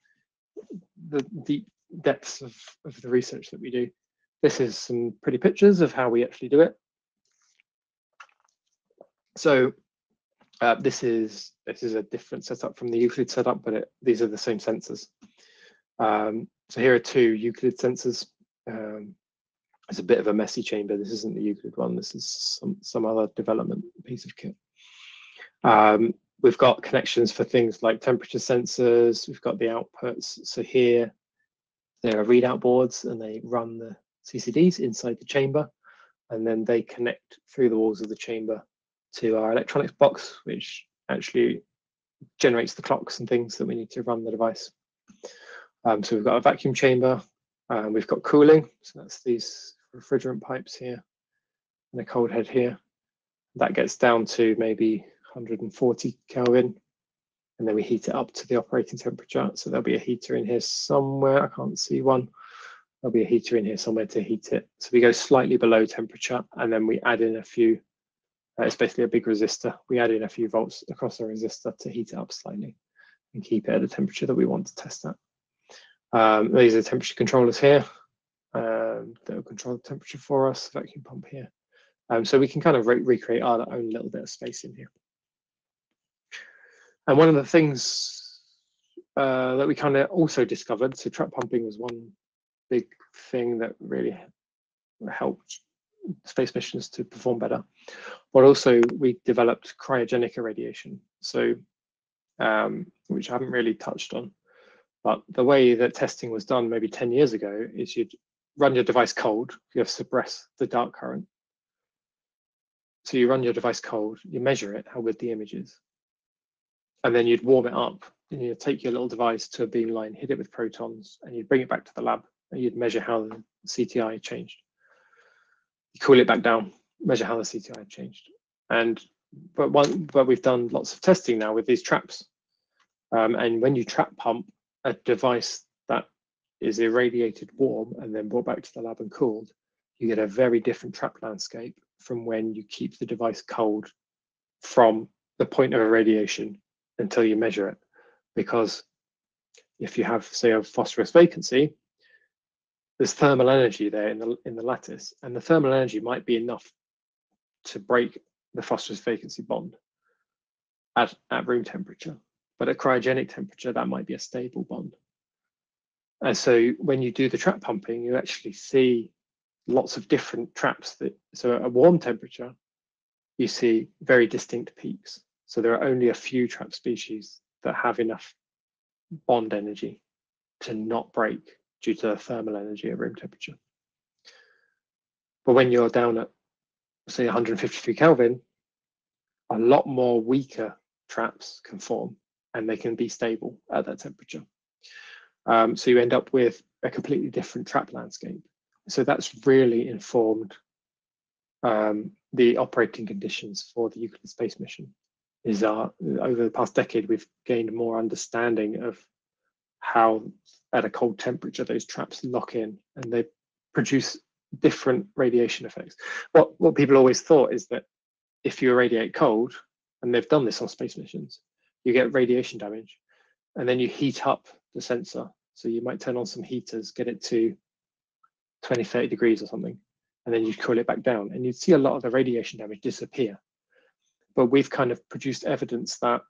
deep depths of the research that we do. This is some pretty pictures of how we actually do it. So this is a different setup from the Euclid setup, but these are the same sensors. So here are two Euclid sensors. It's a bit of a messy chamber. This isn't the Euclid one. This is some other development piece of kit. We've got connections for things like temperature sensors. We've got the outputs. So here, there are readout boards, and they run the CCDs inside the chamber, and then they connect through the walls of the chamber to our electronics box, which actually generates the clocks and things that we need to run the device. So we've got a vacuum chamber, we've got cooling. So that's these refrigerant pipes here, and a cold head here. That gets down to maybe 140 Kelvin, and then we heat it up to the operating temperature. So there'll be a heater in here somewhere. I can't see one. There'll be a heater in here somewhere to heat it. So we go slightly below temperature, and then we add in a few, it's basically a big resistor. We add in a few volts across the resistor to heat it up slightly and keep it at the temperature that we want to test at. These are temperature controllers here that will control the temperature for us, vacuum pump here. So we can kind of recreate our own little bit of space in here. And one of the things that we kind of also discovered, so trap pumping was one big thing that really helped space missions to perform better. But also we developed cryogenic irradiation, so which I haven't really touched on. But the way that testing was done maybe 10 years ago is you'd run your device cold, you have to suppress the dark current. So you run your device cold, you measure it, how good the image is. And then you'd warm it up, and you'd take your little device to a beamline, hit it with protons, and you'd bring it back to the lab, and you'd measure how the CTI changed. You cool it back down, measure how the CTI changed. But we've done lots of testing now with these traps. And when you trap pump a device that is irradiated warm and then brought back to the lab and cooled, you get a very different trap landscape from when you keep the device cold from the point of irradiation until you measure it. Because if you have, say, a phosphorus vacancy, there's thermal energy there in the lattice, and the thermal energy might be enough to break the phosphorus vacancy bond at room temperature. But at cryogenic temperature, that might be a stable bond. And so when you do the trap pumping, you actually see lots of different traps. So at a warm temperature, you see very distinct peaks. So there are only a few trap species that have enough bond energy to not break due to the thermal energy at room temperature. But when you're down at, say, 153 Kelvin, a lot more weaker traps can form, and they can be stable at that temperature. So you end up with a completely different trap landscape. So that's really informed the operating conditions for the Euclid space mission. Over the past decade, we've gained more understanding of how at a cold temperature those traps lock in, and they produce different radiation effects. What people always thought is that if you irradiate cold, and they've done this on space missions, you get radiation damage, and then you heat up the sensor. So you might turn on some heaters, get it to 20, 30 degrees or something, and then you'd cool it back down, and you'd see a lot of the radiation damage disappear. But we've kind of produced evidence that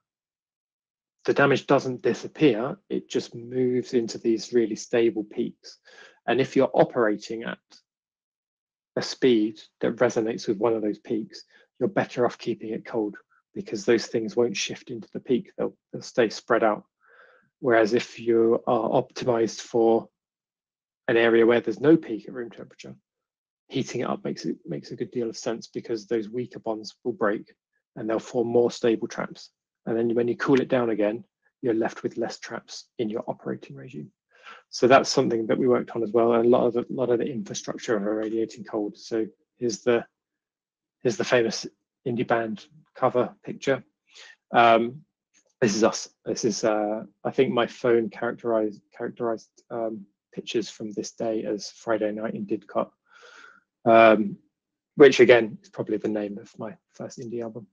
the damage doesn't disappear, it just moves into these really stable peaks. And if you're operating at a speed that resonates with one of those peaks, you're better off keeping it cold, because those things won't shift into the peak, they'll stay spread out. Whereas if you are optimized for an area where there's no peak at room temperature, heating it up makes a good deal of sense, because those weaker bonds will break and they'll form more stable traps. And then when you cool it down again, you're left with less traps in your operating regime. So that's something that we worked on as well, and a lot of the infrastructure of irradiating cold. So here's the famous indie band cover picture. This is us. This is I think my phone characterized pictures from this day as Friday Night in Didcot, which again is probably the name of my first indie album.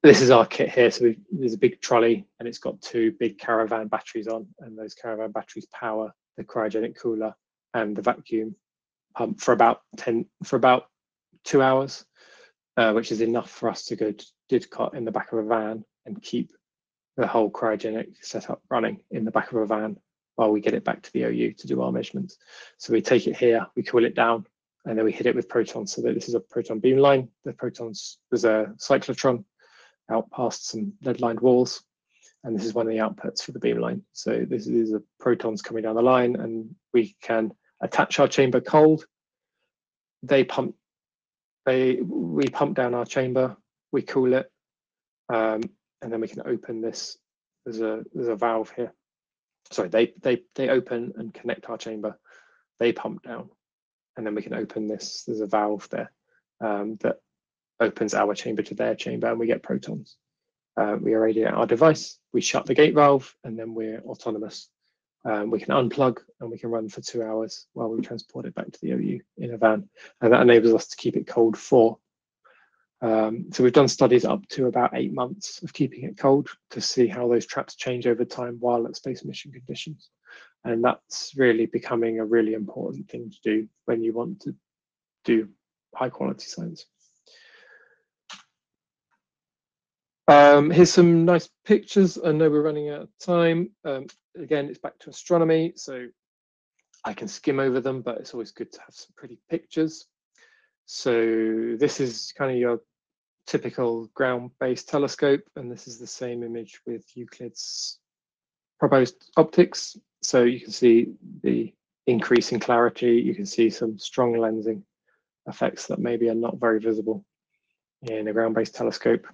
This is our kit here. So there's a big trolley, and it's got 2 big caravan batteries on, and those caravan batteries power the cryogenic cooler and the vacuum pump for about 2 hours, which is enough for us to go to Didcot in the back of a van and keep the whole cryogenic setup running in the back of a van while we get it back to the OU to do our measurements. So we take it here, we cool it down, and then we hit it with protons. So that this is a proton beam line. The protons, there's a cyclotron out past some lead-lined walls, and this is one of the outputs for the beam line. So these are protons coming down the line, and we can attach our chamber cold. We pump down our chamber, we cool it, and then we can open this. There's a valve here. Sorry, they open and connect our chamber. They pump down, and then we can open this. There's a valve there that opens our chamber to their chamber, and we get protons. We irradiate our device, we shut the gate valve, and then we're autonomous. We can unplug and we can run for 2 hours while we transport it back to the OU in a van, and that enables us to keep it cold for. So we've done studies up to about 8 months of keeping it cold to see how those traps change over time while at space mission conditions. And that's really becoming a really important thing to do when you want to do high quality science. Here's some nice pictures. I know we're running out of time. Again, it's back to astronomy, so I can skim over them, but it's always good to have some pretty pictures. So this is kind of your typical ground-based telescope, and this is the same image with Euclid's proposed optics. So you can see the increase in clarity. You can see some strong lensing effects that maybe are not very visible in a ground-based telescope.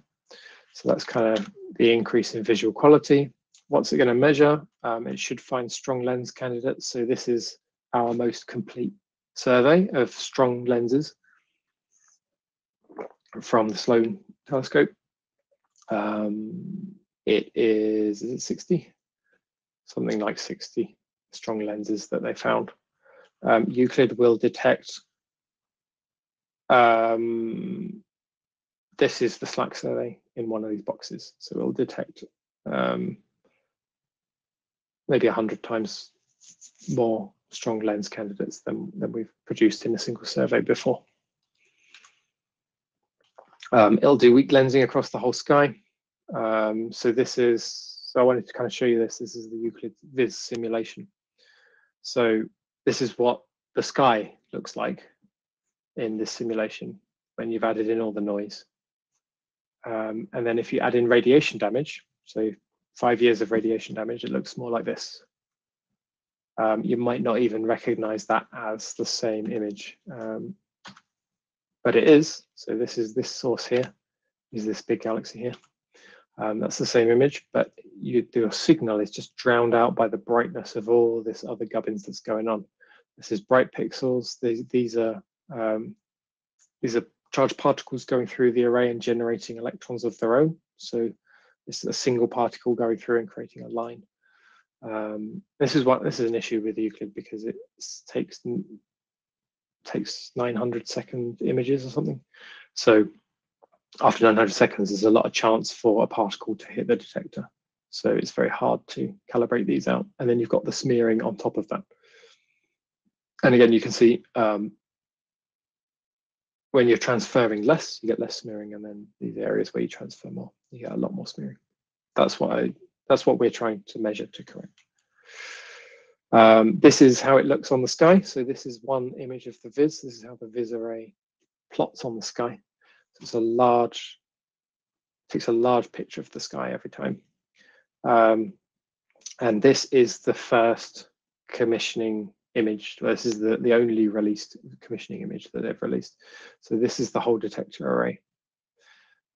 So that's kind of the increase in visual quality. What's it going to measure? It should find strong lens candidates. So this is our most complete survey of strong lenses from the Sloan telescope. It is 60? Something like 60 strong lenses that they found. Euclid will detect, this is the SLAC survey in one of these boxes. So it'll detect maybe 100 times more strong lens candidates than we've produced in a single survey before. It'll do weak lensing across the whole sky. So I wanted to kind of show you this. This is the Euclid Viz simulation. So this is what the sky looks like in this simulation when you've added in all the noise. And then if you add in radiation damage, so 5 years of radiation damage, it looks more like this. You might not even recognize that as the same image, but it is. So this source here is this big galaxy here. That's the same image, but your signal is just drowned out by the brightness of all this other gubbins that's going on. This is bright pixels. These are charged particles going through the array and generating electrons of their own. So this is a single particle going through and creating a line. This is an issue with Euclid because it takes 900-second images or something. So after 900 seconds, there's a lot of chance for a particle to hit the detector. So it's very hard to calibrate these out. And then you've got the smearing on top of that. And again, you can see when you're transferring less, you get less smearing, and then these areas where you transfer more, you get a lot more smearing. That's what we're trying to measure to correct. This is how it looks on the sky. So this is one image of the VIS. This is how the VIS array plots on the sky. So it's takes a large picture of the sky every time. And this is the first commissioning image. This is the only released commissioning image that they've released. So this is the whole detector array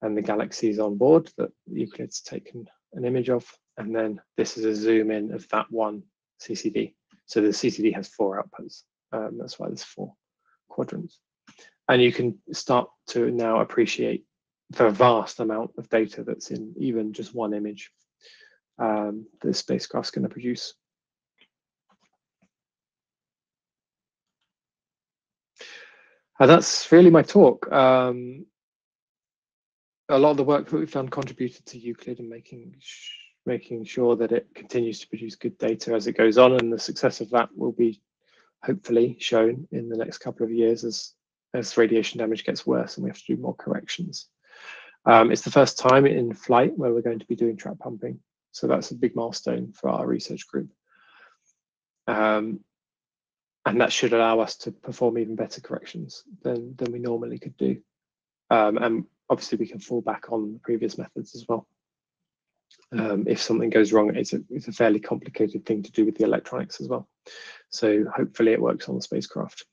and the Galaxies on board that Euclid's taken an image of. And then this is a zoom in of that one CCD. So the CCD has 4 outputs. That's why there's 4 quadrants. And you can start to now appreciate the vast amount of data that's in even just one image the spacecraft's going to produce. And that's really my talk. A lot of the work that we've done contributed to Euclid and making sure that it continues to produce good data as it goes on, and the success of that will be hopefully shown in the next couple of years as radiation damage gets worse and we have to do more corrections. It's the first time in flight where we're going to be doing trap pumping, so that's a big milestone for our research group. And that should allow us to perform even better corrections than we normally could do. And obviously we can fall back on the previous methods as well. If something goes wrong, it's a fairly complicated thing to do with the electronics as well. So hopefully it works on the spacecraft.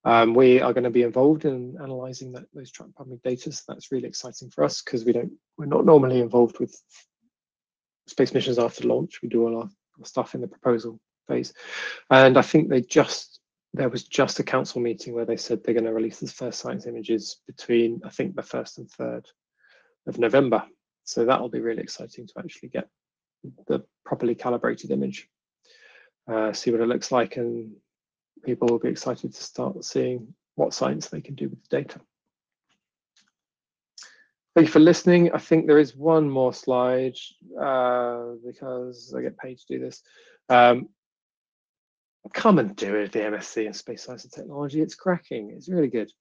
We are going to be involved in analysing those trap pumping data. So that's really exciting for us because we're not normally involved with space missions after launch. We do all our stuff in the proposal phase. And I think there was just a council meeting where they said they're going to release the first science images between, I think, the 1st and 3rd of November. So that'll be really exciting to actually get the properly calibrated image, see what it looks like, and people will be excited to start seeing what science they can do with the data. Thank you for listening. I think there is one more slide because I get paid to do this. Come and do it, the MSc in Space Science and Technology. It's cracking. It's really good.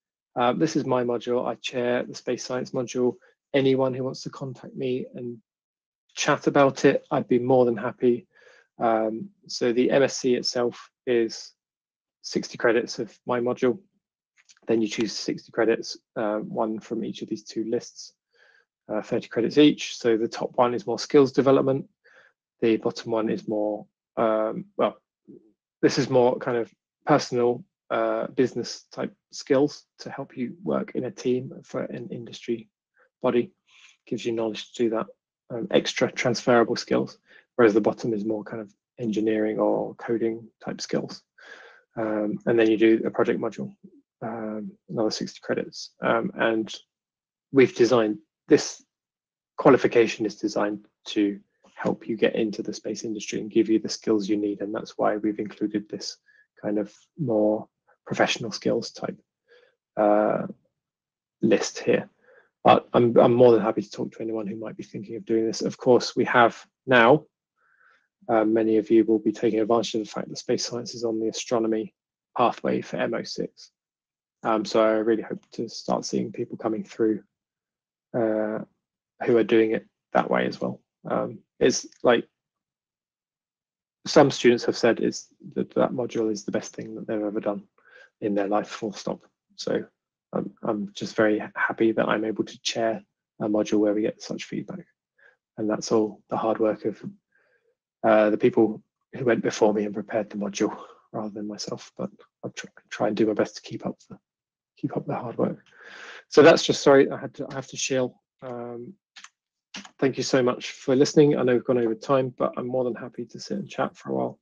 This is my module. I chair the Space Science module. Anyone who wants to contact me and chat about it, I'd be more than happy. So the MSc itself is 60 credits of my module. Then you choose 60 credits, one from each of these 2 lists, 30 credits each. So the top one is more skills development. The bottom one is more, well, this is more kind of personal business type skills to help you work in a team for an industry body. Gives you knowledge to do that, extra transferable skills, whereas the bottom is more kind of engineering or coding type skills. And then you do a project module, another 60 credits. And we've designed, this qualification is designed to help you get into the space industry and give you the skills you need. And that's why we've included this kind of more professional skills type list here. But I'm more than happy to talk to anyone who might be thinking of doing this. Of course, we have now, many of you will be taking advantage of the fact that space science is on the astronomy pathway for MO6. So I really hope to start seeing people coming through who are doing it that way as well. It's like some students have said that module is the best thing that they've ever done in their life, full stop. So I'm just very happy that I'm able to chair a module where we get such feedback. And that's all the hard work of the people who went before me and prepared the module rather than myself. But I'll try and do my best to keep up the hard work. So that's just, sorry, I have to shill. Thank you so much for listening. I know we've gone over time, but I'm more than happy to sit and chat for a while.